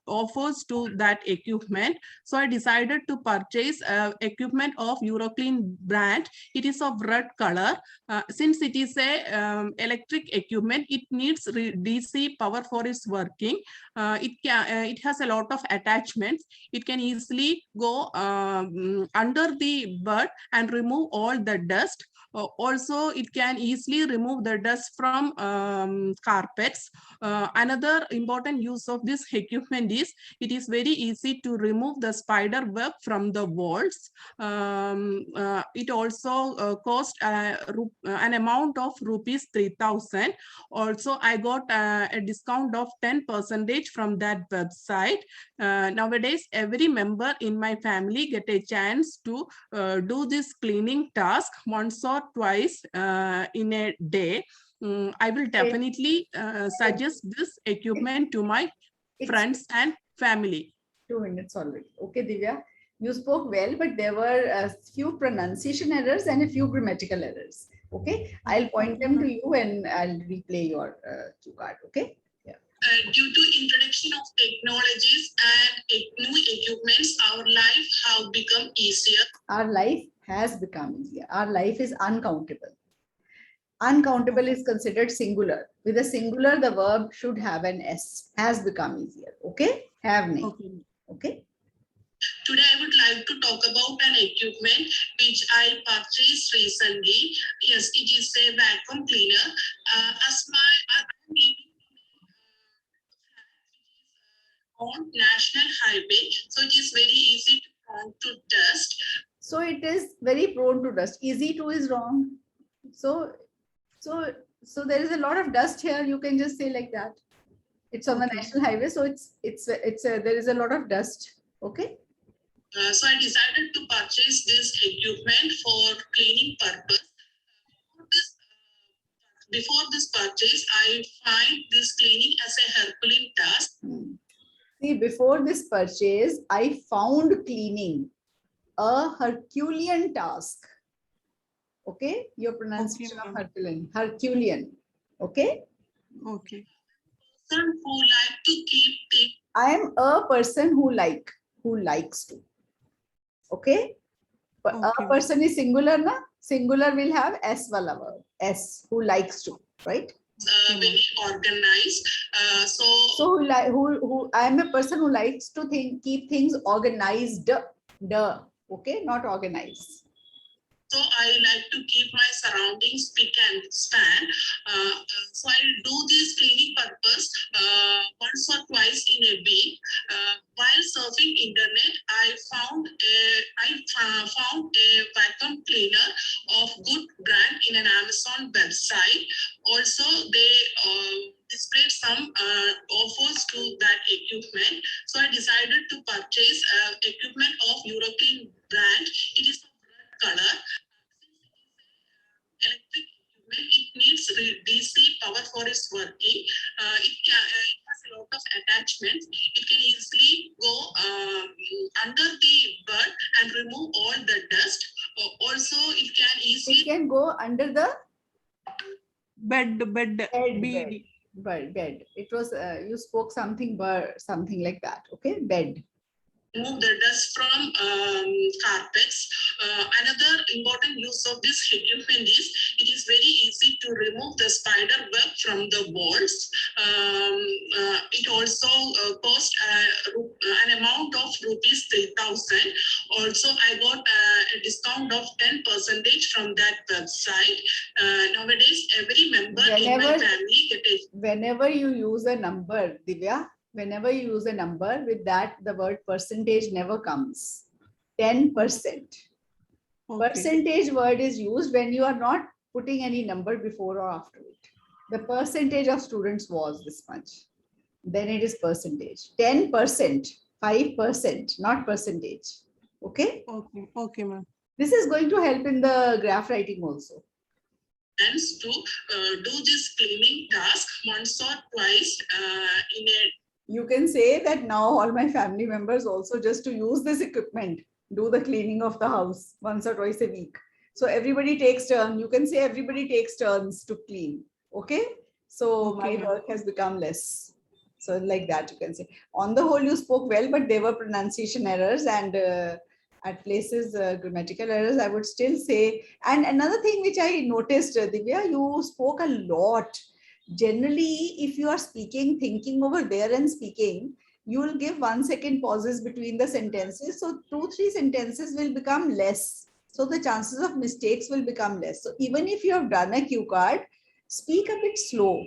offers to that equipment. So I decided to purchase equipment of Euroclean brand. It is of red color. Since it is a electric equipment, it needs DC power for its working. It has a lot of attachments. It can easily go under the bed and remove all the dust. Also, it can easily remove the dust from carpets. Another important use of this equipment is it is very easy to remove the spider web from the walls. It also cost an amount of rupees 3,000. Also, I got a discount of 10% from that website. Nowadays, every member in my family get a chance to do this cleaning task once or twice in a day. I will definitely suggest this equipment to my friends and family. 2 minutes already. Okay, Divya, you spoke well, but there were a few pronunciation errors and a few grammatical errors. Okay, I'll point them to you and I'll replay your cue card. Okay. Due to introduction of technologies and new equipments, our life have become easier. Our life has become easier. Our life is uncountable. Uncountable is considered singular. With a singular, the verb should have an S. Has become easier. Okay? Have named. Okay. Today, I would like to talk about an equipment which I purchased recently. Yes, it is a vacuum cleaner. As I'm living on National Highway, so it is very easy to prone to dust. So it is very prone to dust. Easy to is wrong. So there is a lot of dust here. You can just say like that. It's on the National Highway, so there is a lot of dust. Okay. So I decided to purchase this equipment for cleaning purpose. Before this purchase, I find this cleaning as a Herculean task. See, before this purchase, I found cleaning a Herculean task. Okay, your pronunciation of Herculean. Okay. Okay. Person who like to keep things. I am a person who likes to. Okay. But a person is singular, na? Singular will have S wala verb. S, who likes to, right? Very organized. So who I am a person who likes to keep things organized. Okay, not organized. So I like to keep my surroundings spick and span. So I do this cleaning purpose once or twice in a week. While surfing internet, I found a vacuum cleaner of good brand in an Amazon website. Also, they displayed some offers to that equipment. So I decided to purchase equipment of Euroclean brand. It is color. Electric equipment, it needs DC power for its working. It has a lot of attachments. It can easily go under the bed and remove all the dust. Also, it can easily. It can go under the bed. It was you spoke something like that. Okay, bed. Remove the dust from carpets. Another important use of this equipment is it is very easy to remove the spider web from the walls. It also cost an amount of rupees 3,000. Also, I got a discount of 10% from that website. Nowadays, every member in my family get a. Whenever you use a number, Divya, whenever you use a number, with that the word percentage never comes. 10%. Percentage word is used when you are not putting any number before or after it. The percentage of students was this much. Then it is percentage. 10%, 5%, not percentage. Okay? Okay, ma'am. This is going to help in the graph writing also. To do this cleaning task once or twice in a You can say that now all my family members also just to use this equipment, do the cleaning of the house once or twice a week. So everybody takes turn. You can say everybody takes turns to clean. Okay. So Okay, my ma'am. work has become less. So like that you can say. On the whole, you spoke well, but there were pronunciation errors and at places grammatical errors. I would still say. And another thing which I noticed, Divya, you spoke a lot. Generally, if you are speaking, thinking over there and speaking, you will give 1 second pauses between the sentences. So 2-3 sentences will become less. So the chances of mistakes will become less. So even if you have done a cue card, speak a bit slow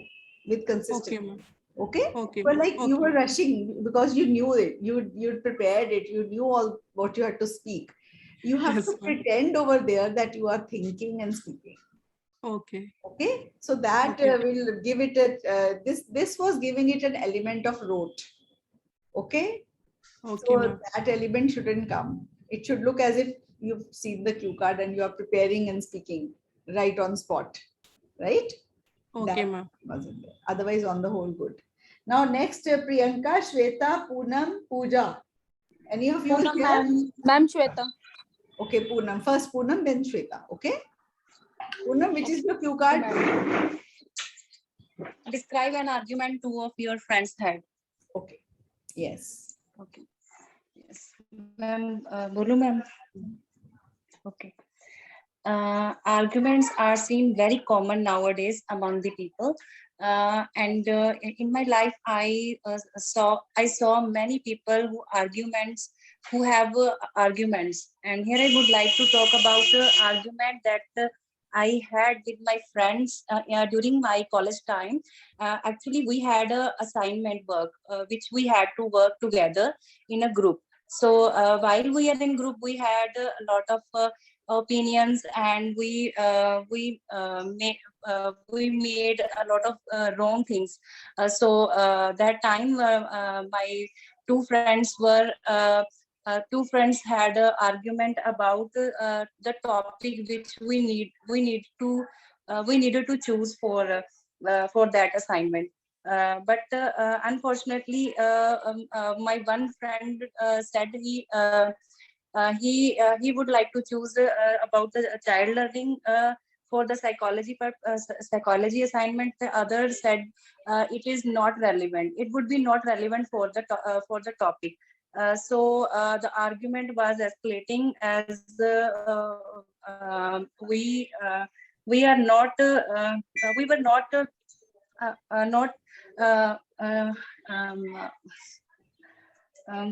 with Okay, consistency. ma'am. Okay. Okay, But ma'am. like you Okay. were rushing because you knew it. You prepared it. You knew all what you had to speak. You have Yes, to ma'am. pretend over there that you are thinking and speaking. Okay. Okay, so that Okay. will give it a this was giving it an element of rote. Okay, Okay, so ma'am. that element shouldn't come. It should look as if you've seen the cue card and you are preparing and speaking right on spot, right? Okay, That ma'am. wasn't there. Otherwise, on the whole, good. Now, next, Priyanka, Shweta, Poonam, Pooja. Any of you is Poonam there? ma'am. Ma'am Shweta. Okay, Poonam. First Poonam, then Shweta. Okay. Poonam, which is your cue card? Describe an argument two of your friends had. Okay. Yes. Okay. Yes. Ma'am, bolu ma'am. Okay. Arguments are seen very common nowadays among the people. And in my life, I saw many people who have arguments. And here I would like to talk about argument that I had with my friends during my college time. Actually, we had a assignment work which we had to work together in a group. So while we are in group, we had a lot of opinions, and we made a lot of wrong things. So that time, my two friends had an argument about the topic which we needed to choose for that assignment. But unfortunately, my one friend said he would like to choose about the child learning for the psychology assignment. The other said it is not relevant. It would be not relevant for the topic. So the argument was escalating as we are not we were not not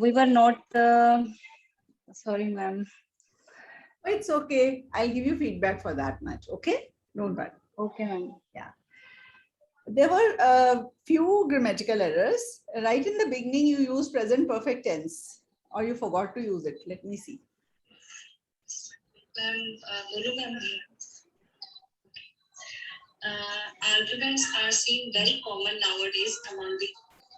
we were not sorry ma'am. It's okay. I'll give you feedback for that much. Okay. Don't worry. Okay ma'am. Yeah. There were a few grammatical errors. Right in the beginning, you used present perfect tense, or you forgot to use it. Let me see. Arguments are seen very common nowadays among the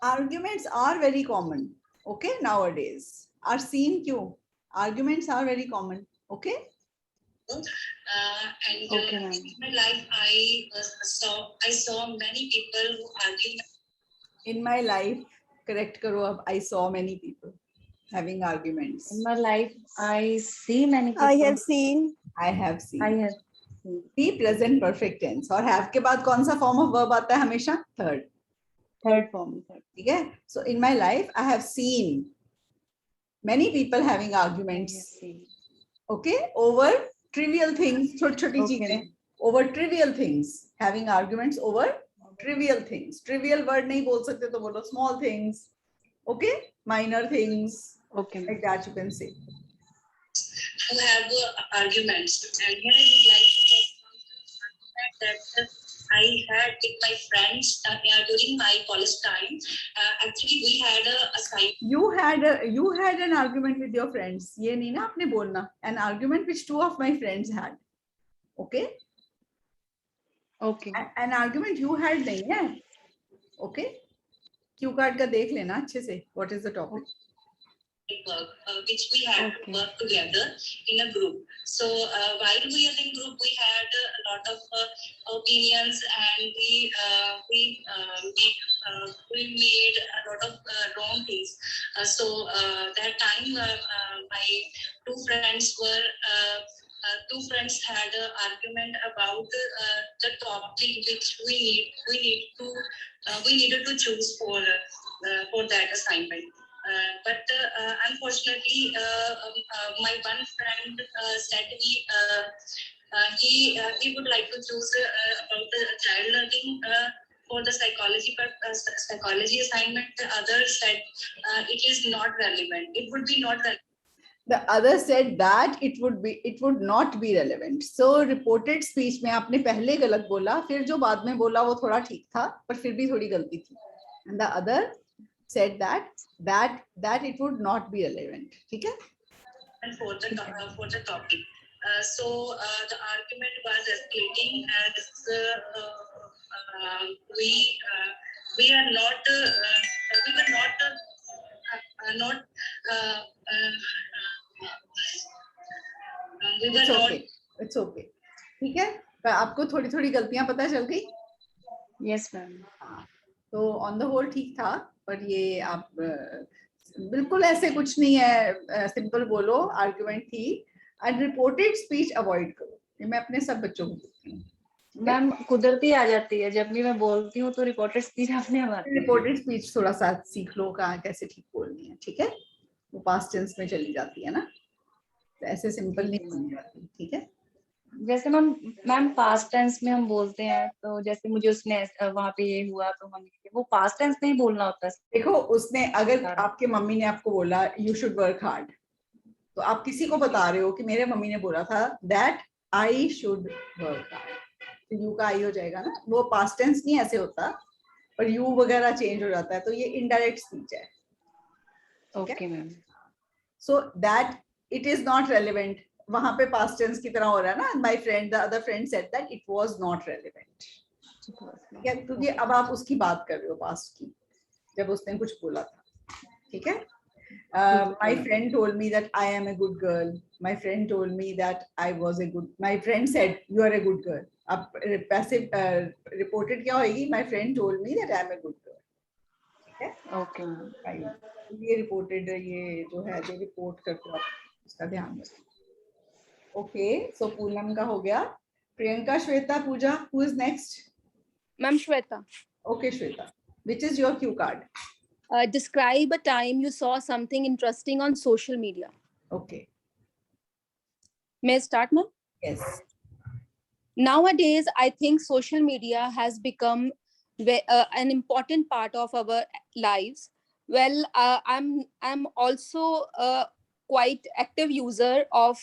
Arguments are very common. Okay, nowadays. Are seen क्यों? Arguments are very common. Okay. and Okay, in ma'am. my life, I saw many people who argue. In my life, correct karo ab, I saw many people having arguments. In my life, I see many people. I have seen. I have seen. I have seen. Be present perfect tense. और have के बाद कौन सा form of verb आता है हमेशा? Third. Third form. ठीक है? So in my life, I have seen many people having arguments. Okay, over trivial things, छोटी छोटी चीजें. Over trivial things, having arguments over trivial things. Trivial word नहीं बोल सकते तो बोलो small things. Okay, minor things. Okay. Like that you can say. Who have arguments, and here I would like to talk about the argument that I had with my friends during my college time. Actually, we had a assignment. You had an argument with your friends. ये नहीं ना आपने बोलना. An argument which two of my friends had. Okay. Okay. An argument you had नहीं है. Okay. Cue card का देख लेना अच्छे से. What is the topic? work, which we had to work together in a group. So while we are in group, we had a lot of opinions, and we made a lot of wrong things. So that time, my two friends had an argument about the topic which we needed to choose for that assignment. But unfortunately, my one friend said he would like to choose about the child learning for the psychology assignment. The other said it is not relevant. It would be not relevant. The other said that it would not be relevant. So reported speech में आपने पहले गलत बोला, फिर जो बाद में बोला वो थोड़ा ठीक था, पर फिर भी थोड़ी गलती थी. And the other said that it would not be relevant. ठीक है? And for the topic. So the argument was escalating as we were not It's okay. ठीक है? पर आपको थोड़ी थोड़ी गलतियां पता चल गई? Yes, ma'am. तो ऑन द होल ठीक था, पर ये आप बिल्कुल ऐसे कुछ नहीं है, सिंपल बोलो आर्गुमेंट थी. एंड रिपोर्टेड स्पीच अवॉइड करो. ये मैं अपने सब बच्चों को बोलती हूँ. मैम कुदरती आ जाती है, जब भी मैं बोलती हूँ तो रिपोर्टेड स्पीच आपने हमारी. रिपोर्टेड स्पीच थोड़ा सा सीख लो, कहाँ कैसे ठीक बोलनी है. ठीक है? वो पास्ट टेंस में चली जाती है ना, तो ऐसे सिंपल नहीं बोलनी जाती. ठीक है? जैसे मैम पास्ट टेंस में हम बोलते हैं, तो जैसे मुझे उसने वहां पे ये हुआ तो हम वो पास्ट टेंस में ही बोलना होता है. देखो, उसने अगर आपके मम्मी ने आपको बोला यू शुड वर्क हार्ड, तो आप किसी को बता रहे हो कि मेरे मम्मी ने बोला था that I should work hard, तो यू का आई हो जाएगा ना. वो पास्ट टेंस नहीं ऐसे होता, पर यू वगैरह चेंज हो जाता है, तो ये इनडायरेक्ट स्पीच है. Okay ma'am. So that it is not relevant, वहां पे पास्ट टेंस की तरह हो रहा है ना. My friend, the other friend said that it was not relevant. ठीक है? क्योंकि अब आप उसकी बात कर रहे हो पास्ट की, जब उसने कुछ बोला था. ठीक है? My friend told me that I am a good girl. My friend told me that I was a good. My friend said you are a good girl. अब पैसिव रिपोर्टेड क्या होगी? My friend told me that I am a good girl. ठीक है? Okay ma'am. ये reported, ये जो है जो रिपोर्ट करते हो उसका ध्यान रखो. ओके, सो पूनम का हो गया. प्रियंका, श्वेता, पूजा, who is next? Ma'am Shweta. Okay, Shweta. Which is your cue card? Describe a time you saw something interesting on social media. Okay. May I start, ma'am? Yes. Nowadays, I think social media has become an important part of our lives. Well, I'm also a quite active user of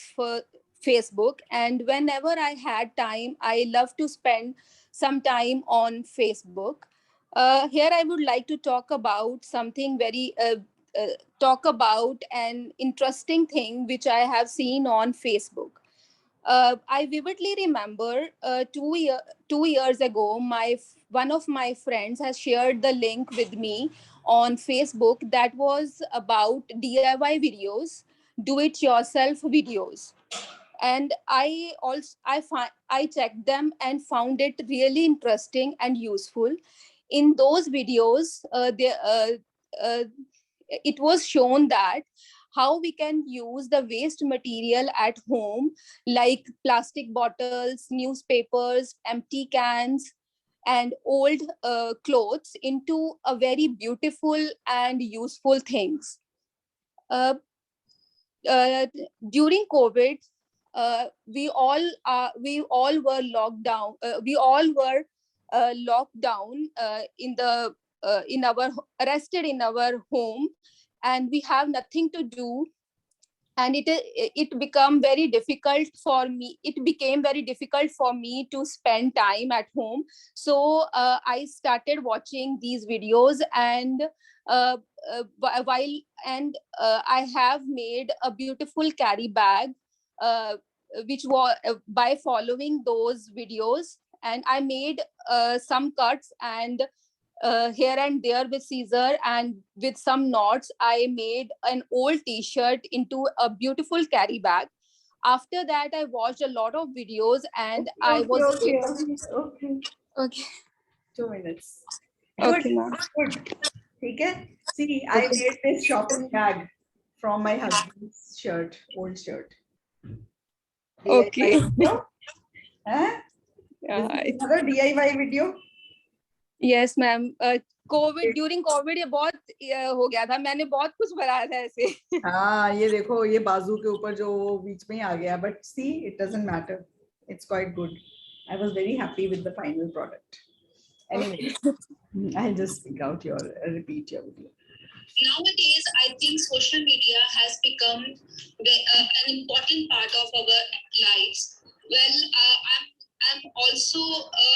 Facebook, and whenever I had time, I love to spend some time on Facebook. Here I would like to talk about something talk about an interesting thing which I have seen on Facebook. I vividly remember 2 years ago, one of my friends has shared the link with me on Facebook that was about DIY videos, do-it-yourself videos. And I checked them and found it really interesting and useful. In those videos, it was shown that how we can use the waste material at home, like plastic bottles, newspapers, empty cans, and old clothes into a very beautiful and useful things. During COVID, we all were locked down. We all were locked down arrested in our home, and we have nothing to do. And it became very difficult for me. It became very difficult for me to spend time at home. So I started watching these videos, and I have made a beautiful carry bag, which was by following those videos. And I made some cuts and here and there with scissor and with some knots. I made an old t-shirt into a beautiful carry bag. After that, I watched a lot of videos and I Okay, was okay, able. okay, okay. Okay. 2 minutes. Good, Okay, ma'am. good. Okay. See, I Okay. made this shopping bag from my husband's shirt, old shirt. Okay. DIY video. Huh? Yeah, This is another DIY video. Yes ma'am Covid during Covid ये बहुत हो गया था, मैंने बहुत कुछ बनाया था ऐसे. हाँ, ये देखो, ये बाजू के ऊपर जो वो बीच में ही आ गया, but see, it doesn't matter. It's quite good. I was very happy with the final product. Anyways, I'll just speak out your, repeat your video. Nowadays, I think social media has become an important part of our lives. Well, I'm also a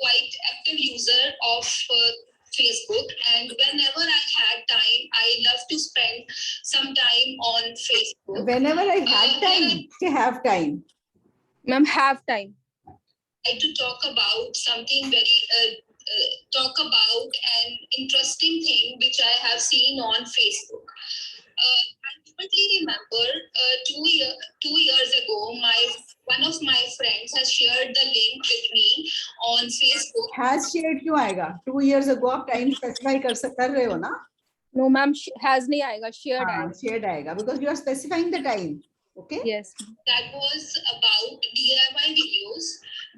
quite active user of Facebook, and whenever I had time, I love to spend some time on Facebook. Whenever I had time, to have time. Ma'am, have time. I to talk about something very talk about an interesting thing which I have seen on Facebook. I vividly remember 2 years ago, one of my friends has shared the link with me on Facebook. Has shared क्यों आएगा? 2 years ago आप time specify कर रहे हो ना? No, ma'am, has नहीं आएगा, shared हाँ, आएगा. shared आएगा because you are specifying the time. Okay. Yes. That was about DIY videos,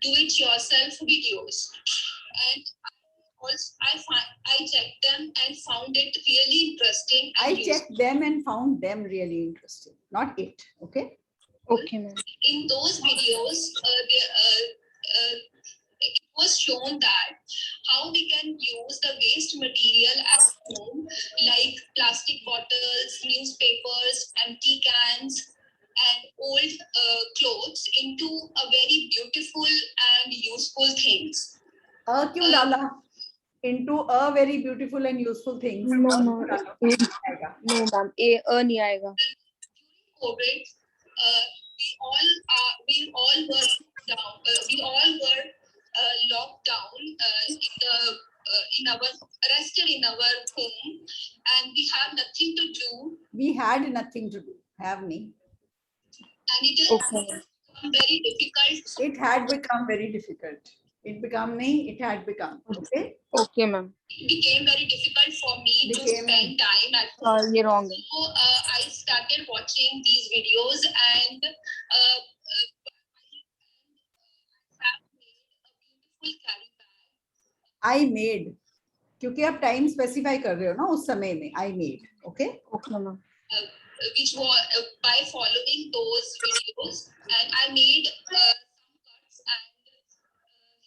do-it-yourself videos, and I checked them and found it really interesting. And I checked them and found them really interesting, not it. Okay. Okay, ma'am. In those videos, it was shown that how we can use the waste material at home, like plastic bottles, newspapers, empty cans, and old clothes into a very beautiful and useful things. क्यों डाला? Into a very beautiful and useful things. No, no, ma'am, नहीं आएगा. COVID, we all were down. We all were locked down in our arrested in our home, and we have nothing to do. We had nothing to do. Have me. And it is very difficult. It had become very difficult. It had become. Okay. Okay, ma'am. It became very difficult for me to spend time at home. You're wrong. So I started watching these videos and have made a beautiful carry bag. I made. क्योंकि आप time specify कर रहे हो ना उस समय में. I made. Okay. Okay, ma'am. Which was by following those videos, and I made some cuts and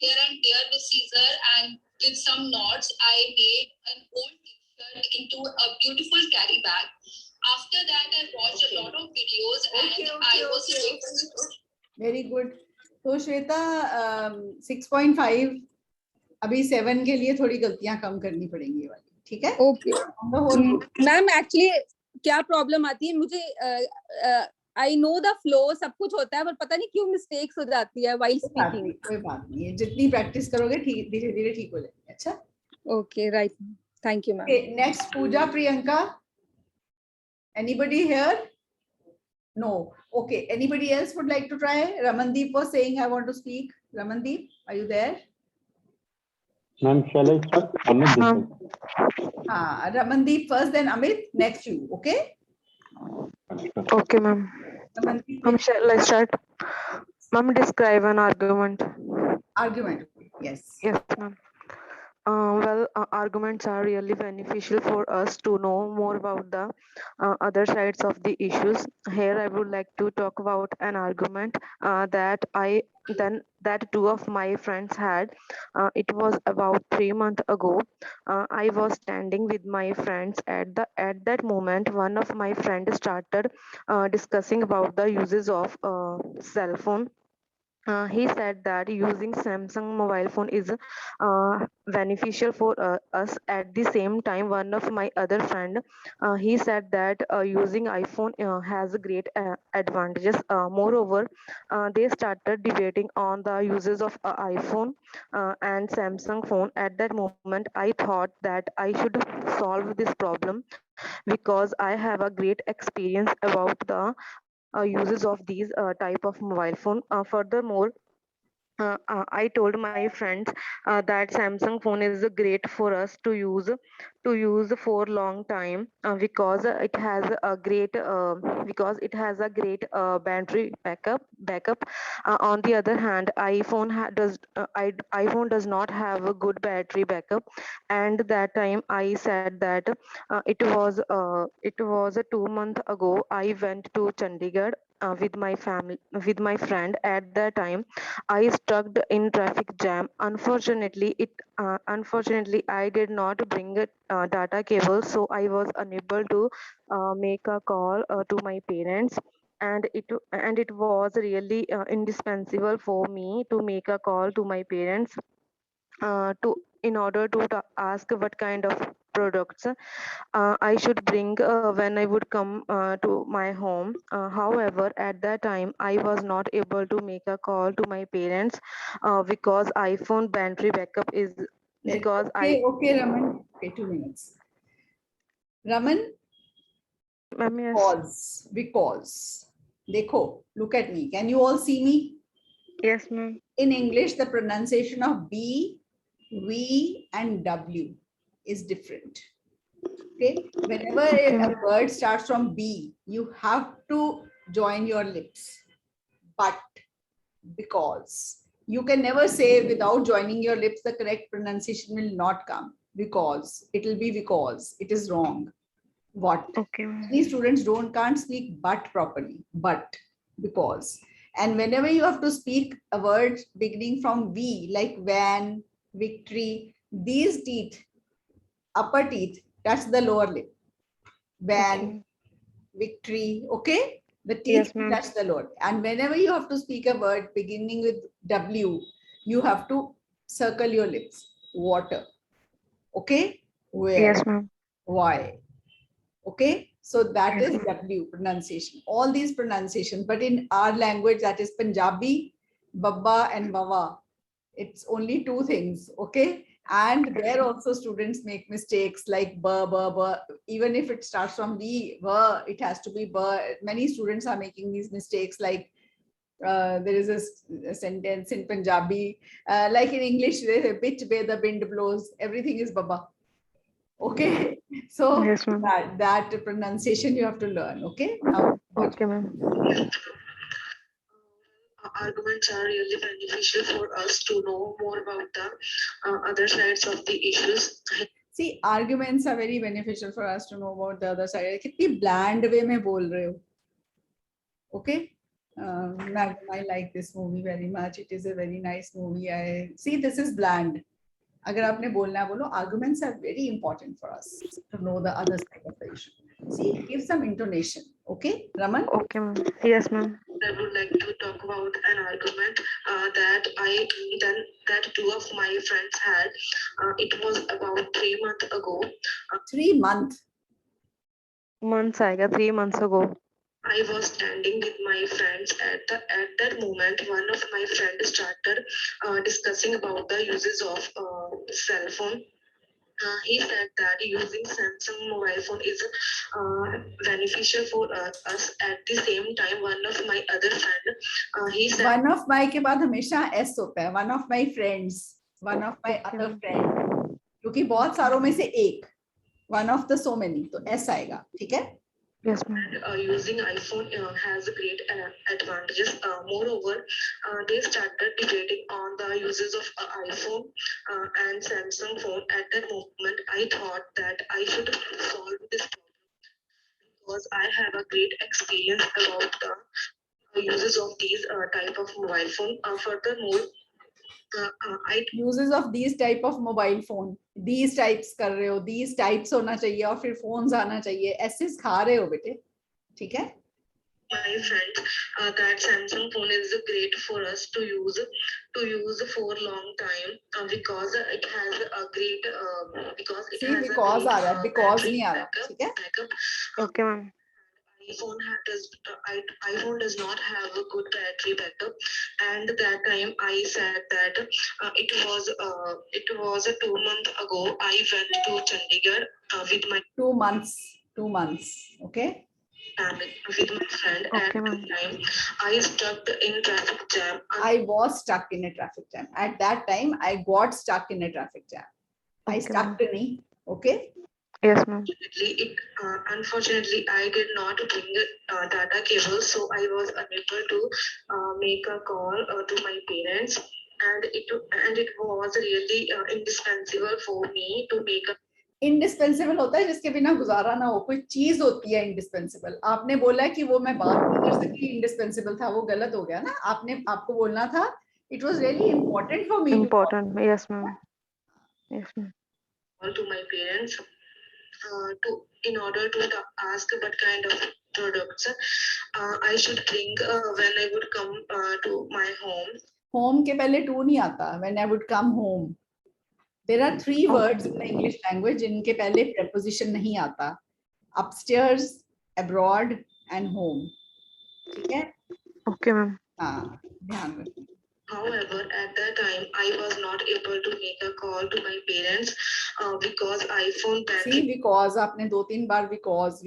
here and there with scissor and with some knots. I made an old t-shirt into a beautiful carry bag. After that, I watched a lot of videos and I was able to. Very good. तो श्वेता 6.5 अभी 7 के लिए थोड़ी गलतियां कम करनी पड़ेंगी ये वाली. ठीक है? Okay. मैम एक्चुअली क्या प्रॉब्लम आती है मुझे, आई नो द फ्लो, सब कुछ होता है पर पता नहीं क्यों मिस्टेक्स हो जाती है व्हाइल स्पीकिंग. कोई बात नहीं, जितनी प्रैक्टिस करोगे ठीक धीरे धीरे ठीक हो जाएगा. अच्छा. Okay, right. Thank you ma'am. Next Pooja Priyanka. Anybody here? No. Okay. Anybody else would like to try? Ramandeep was saying, I want to speak. Ramandeep, are you there? Ma'am, shall I start? Ramandeep first, then Amit, next you. Okay? Okay, ma'am. Ma'am, shall I start? Ma'am, describe an argument. Argument. Yes. Yes, ma'am. Arguments are really beneficial for us to know more about the other sides of the issues. Here, I would like to talk about an argument that two of my friends had. It was about 3 months ago. I was standing with my friends. At that moment, one of my friends started discussing about the uses of cell phone. he said that using Samsung mobile phone is beneficial for us. At the same time, one of my other friend, he said that using iPhone has great advantages. Moreover, they started debating on the uses of iPhone and Samsung phone. At that moment, I thought that I should solve this problem because I have a great experience about the uses of these type of mobile phone. Furthermore, I told my friends that Samsung phone is great for us to use for long time because it has a great battery backup. On the other hand, iPhone does not have a good battery backup, and that time I said that it was a 2 month ago. I went to Chandigarh with my friend. At that time I stuck in traffic jam. Unfortunately, I did not bring a data cable, so I was unable to make a call to my parents. And it was really indispensable for me to make a call to my parents to in order to ask what kind of products I should bring when I would come to my home. However, at that time, I was not able to make a call to my parents because iPhone battery backup is because Okay, Raman. Okay, 2 minutes. Raman, because. Dekho, look at me. Can you all see me? Yes, ma'am. In English, the pronunciation of B, V, and W is different. Okay, whenever a word starts from B, you have to join your lips. But, because. You can never say without joining your lips, the correct pronunciation will not come. Because. It will be because. It is wrong. What? Okay. Many students can't speak but properly. But, because. And whenever you have to speak a word beginning from V, like van, victory, these teeth, upper teeth, that's the lower lip. Van, victory, okay? The teeth, that's the lower. And whenever you have to speak a word beginning with W, you have to circle your lips. Water, okay? Where? Yes, ma'am. Why? Okay? So that is W pronunciation. All these pronunciations, but in our language, that is Punjabi, Babba and Bawa. It's only two things, okay? And there also students make mistakes like ba, ba, ba. Even if it starts from B, ba, it has to be ba. Many students are making these mistakes like there is a sentence in Punjabi, like in English, bit where the wind blows, everything is baba. Okay, so that pronunciation you have to learn. Okay, now okay, ma'am. Arguments are really beneficial for us to know more about the other sides of the issues. See, arguments are very beneficial for us to know about the other side. कितनी bland way में बोल रहे हो? Okay. I like this movie very much. It is a very nice movie. I see this is bland. अगर आपने बोलना है बोलो. Arguments are very important for us to know the other side of the issue. See, give some intonation. Okay, Raman? Okay, ma'am. Yes, ma'am. I would like to talk about an argument that two of my friends had. It was about 3 months ago. 3 months? Months, I got 3 months ago. I was standing with my friends at that moment. One of my friends started discussing about the uses of cell phone. He said that using Samsung mobile phone is beneficial for us. At the same time, one of my other friend, he said. One of my के बाद हमेशा S होता है. One of my friends, one of my other friend. क्योंकि बहुत सारों में से एक. One of the so many. तो S आएगा. ठीक है? Yes, ma'am. Using iPhone has great advantages. Moreover, they started debating on the uses of iPhone and Samsung phone. At that moment, I thought that I should solve this problem because I have a great experience about the uses of these type of mobile phone. Furthermore, uses of these type of mobile phone. These types कर रहे हो, these types होना चाहिए और फिर phones आना चाहिए. S's खा रहे हो बेटे, ठीक है? my friend that Samsung phone is great for us to use for long time because it has a great See, because आ रहा है, because नहीं आ रहा, ठीक है? Okay, ma'am. iPhone does not have a good battery backup, and that time I said that it was 2 months ago. I went to Chandigarh with my 2 months, 2 months, okay? With my friend. At that time, I stuck in traffic jam. I was stuck in a traffic jam. At that time, I got stuck in a traffic jam. I stuck to me, okay? Yes, ma'am. Unfortunately, I did not bring data cable, so I was unable to make a call to my parents, and it was really indispensable for me to make a indispensable होता है जिसके बिना गुजारा ना हो, कोई चीज होती है इंडिस्पेंसिबल. आपने बोला कि वो मैं बात नहीं कर सकी, इंडिस्पेंसिबल था, वो गलत हो गया ना. आपको बोलना था it was really important for me. Important. Yes, ma'am. Yes, ma'am. To my parents in order to ask what kind of products I should bring when I would come to my home. Home के पहले to नहीं आता. When I would come home. There are 3 words in the English language जिनके पहले preposition नहीं आता. Upstairs, abroad, and home. ठीक है? Okay, ma'am. हाँ, ध्यान रखना. However, at that time, I was not able to make a call to my parents because iPhone battery. See, because आपने 2-3 बार because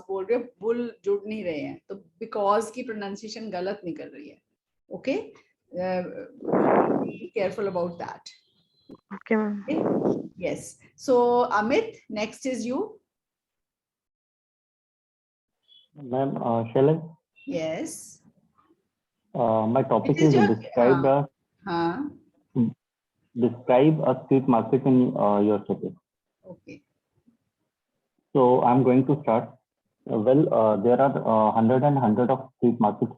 बोल रहे हो, बुल जुड़ नहीं रहे हैं, तो because की pronunciation गलत निकल रही है. Okay? Be careful about that. Okay, ma'am. Okay? Yes. So, Amit, next is you. Ma'am, shall I? Yes. My topic It is is your, describe a street market in your city. Okay. So I'm going to start. There are hundred of street markets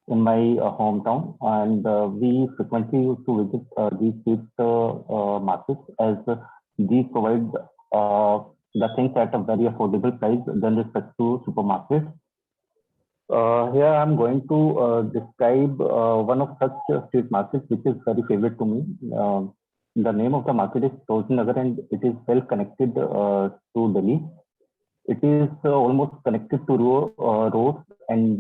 in my hometown, and we frequently used to visit these street markets, as these provide the things at a very affordable price than respect to supermarkets. Here I'm going to describe one of such street markets which is very favorite to me. The name of the market is Sarojini Nagar, and it is well connected to Delhi. It is almost connected to roads and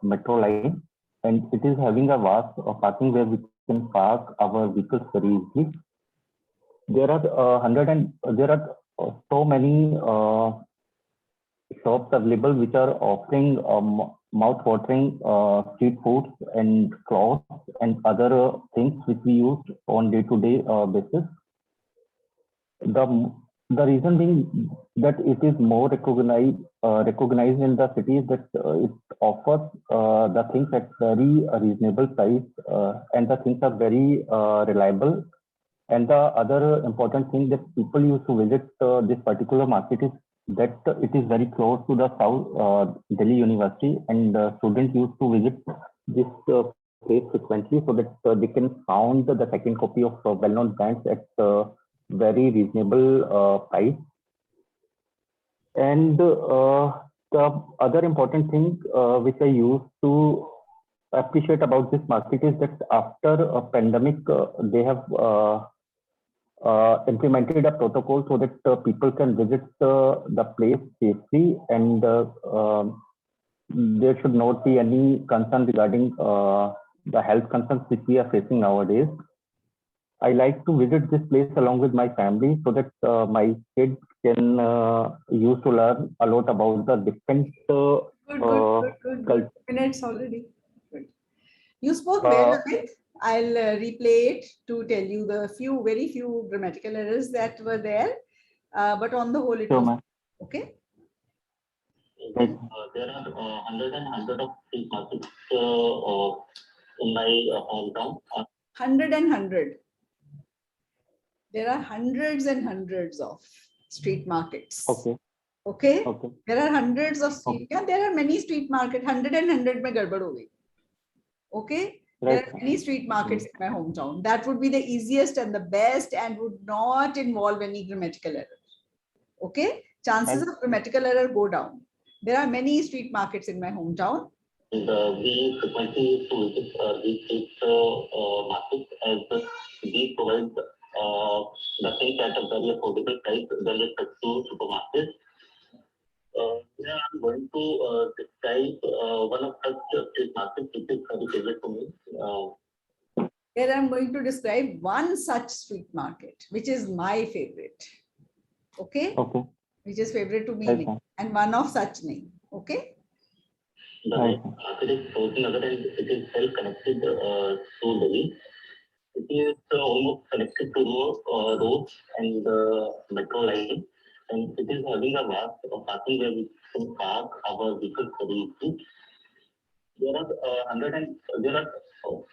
metro line, and it is having a vast parking where we can park our vehicles very easily. There are so many shops available which are offering mouth-watering street foods and clothes and other things which we use on day-to-day basis. The reason being that it is more recognized in the city is that it offers the things at very reasonable price, and the things are very reliable. And the other important thing that people used to visit this particular market is that it is very close to the South Delhi University, and students used to visit this place frequently so that they can found the second copy of well-known brands at very reasonable price. And the other important thing which I used to appreciate about this market is that after a pandemic, they have implemented a protocol so that people can visit the place safely, and there should not be any concern regarding the health concerns which we are facing nowadays. I like to visit this place along with my family so that my kids can use to learn a lot about the different good. Minutes already. Good. You spoke well, Amit. I'll replay it to tell you the very few grammatical errors that were there, but on the whole it was okay. There are hundred of street markets in my hometown. 100. There are hundreds and hundreds of street markets. Okay. There are hundreds of street. Yeah, there are many street markets. 100 and 100 mein gadbad ho gayi. Okay. There are many street markets in my hometown. That would be the easiest and the best, and would not involve any grammatical error. Okay. Chances of grammatical error go down. There are many street markets in my hometown. And we frequently used to visit these street markets as these provide the things at a very affordable price when respect to supermarkets. Yeah, I'm going to describe one of such street markets which is very favorite to me. Here I'm going to describe one such street market, which is my favorite. Okay? Okay. Which is favorite to me, Right, ma'am. and one of such name. Okay? The market is Frozen Nagar and it is well connected to Delhi. It is almost connected to roads and metro line, and it is having a vast parking where we can park our vehicles very easily. There are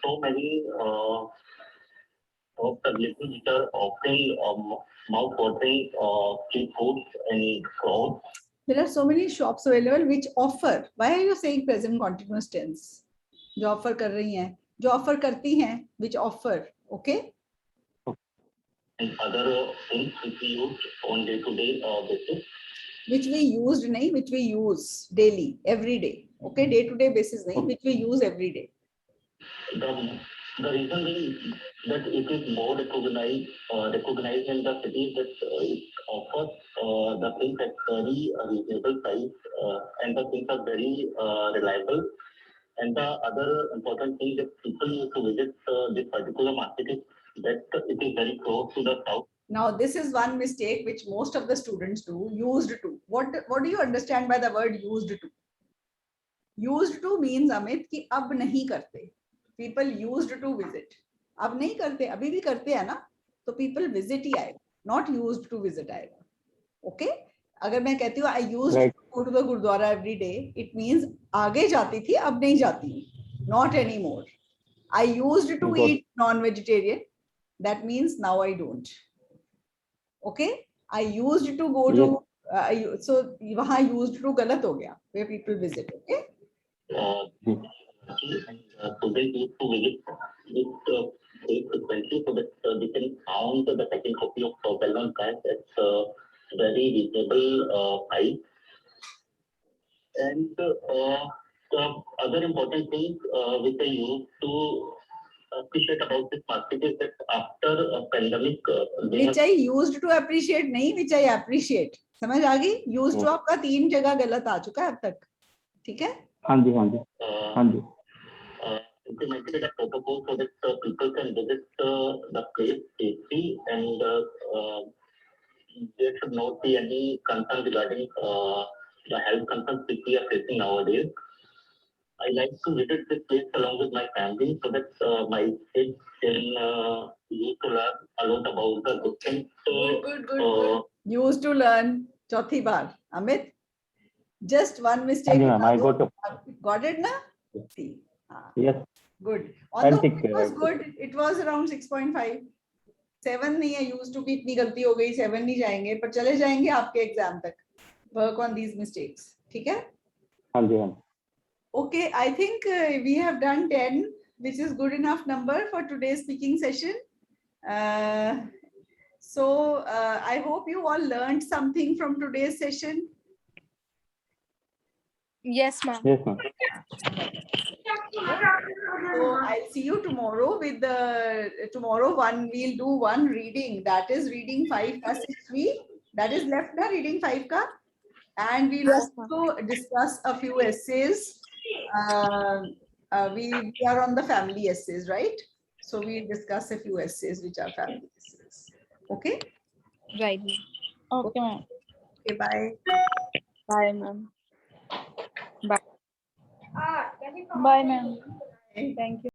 so many places which are offering mouth-watering street foods and crowds. There are so many shops available which offer. Why are you saying present continuous tense? जो offer कर रही हैं, जो offer करती हैं, which offer, okay? And other things which we use on day-to-day basis. Which we used नहीं, which we use daily, every day. Okay, day-to-day basis नहीं, which we use every day. The reason being that it is more recognized in the cities that it offers the things at very reasonable price and the things are very reliable. And the other important thing that people used to visit this particular market is that it is very close to the south. Now, this is one mistake which most of the students do, used to. What do you understand by the word used to? Used to means, Amit, कि अब नहीं करते. People used to visit. अब नहीं करते, अभी भी करते हैं ना, तो people visit ही आएगा, not used to visit आएगा. Okay? अगर मैं कहती हूँ I used to go to the Gurdwara every day, it means आगे जाती थी, अब नहीं जाती. Not anymore. I used to eat non-vegetarian. That means now I don't. Okay? I used to go to, so वहाँ used to गलत हो गया, where people visit. Okay? Students used to visit this place frequently so that they can found the second copy of well-known price at very reasonable price. And the other important thing which I used to appreciate about this market is that after a pandemic, which I used to appreciate नहीं, which I appreciate. समझ आ गई? Used to आपका 3 जगह गलत आ चुका है अब तक. ठीक है? हाँ जी, हाँ जी, हाँ जी. Implemented a protocol so that people can visit the place safely and there should not be any concern regarding the health concerns which we are facing nowadays. I like to visit this place along with my family so that my kids can use to learn a lot about the good things. Good. Used to learn. चौथी बार. Amit, just one mistake. I got it, na? Yes. Good. On the whole, it was good. It was around 6.5. 7 नहीं है. Used to भी इतनी गलती हो गई. 7 नहीं जाएंगे, पर चले जाएंगे आपके एग्जाम तक. Work on these mistakes. ठीक है? हाँ जी, हाँ. Okay, I think we have done 10, which is good enough number for today's speaking session. So I hope you all learned something from today's session. Yes, ma'am. Yes, ma'am. So I'll see you tomorrow with we'll do one reading, that is reading 5 ka 6V, that is left na reading 5 ka, and we'll also discuss a few essays. We are on the family essays, right? So we'll discuss a few essays which are family essays. Okay? Right. Okay, ma'am. Okay, bye. Bye, ma'am. Bye. Bye, ma'am. Thank you.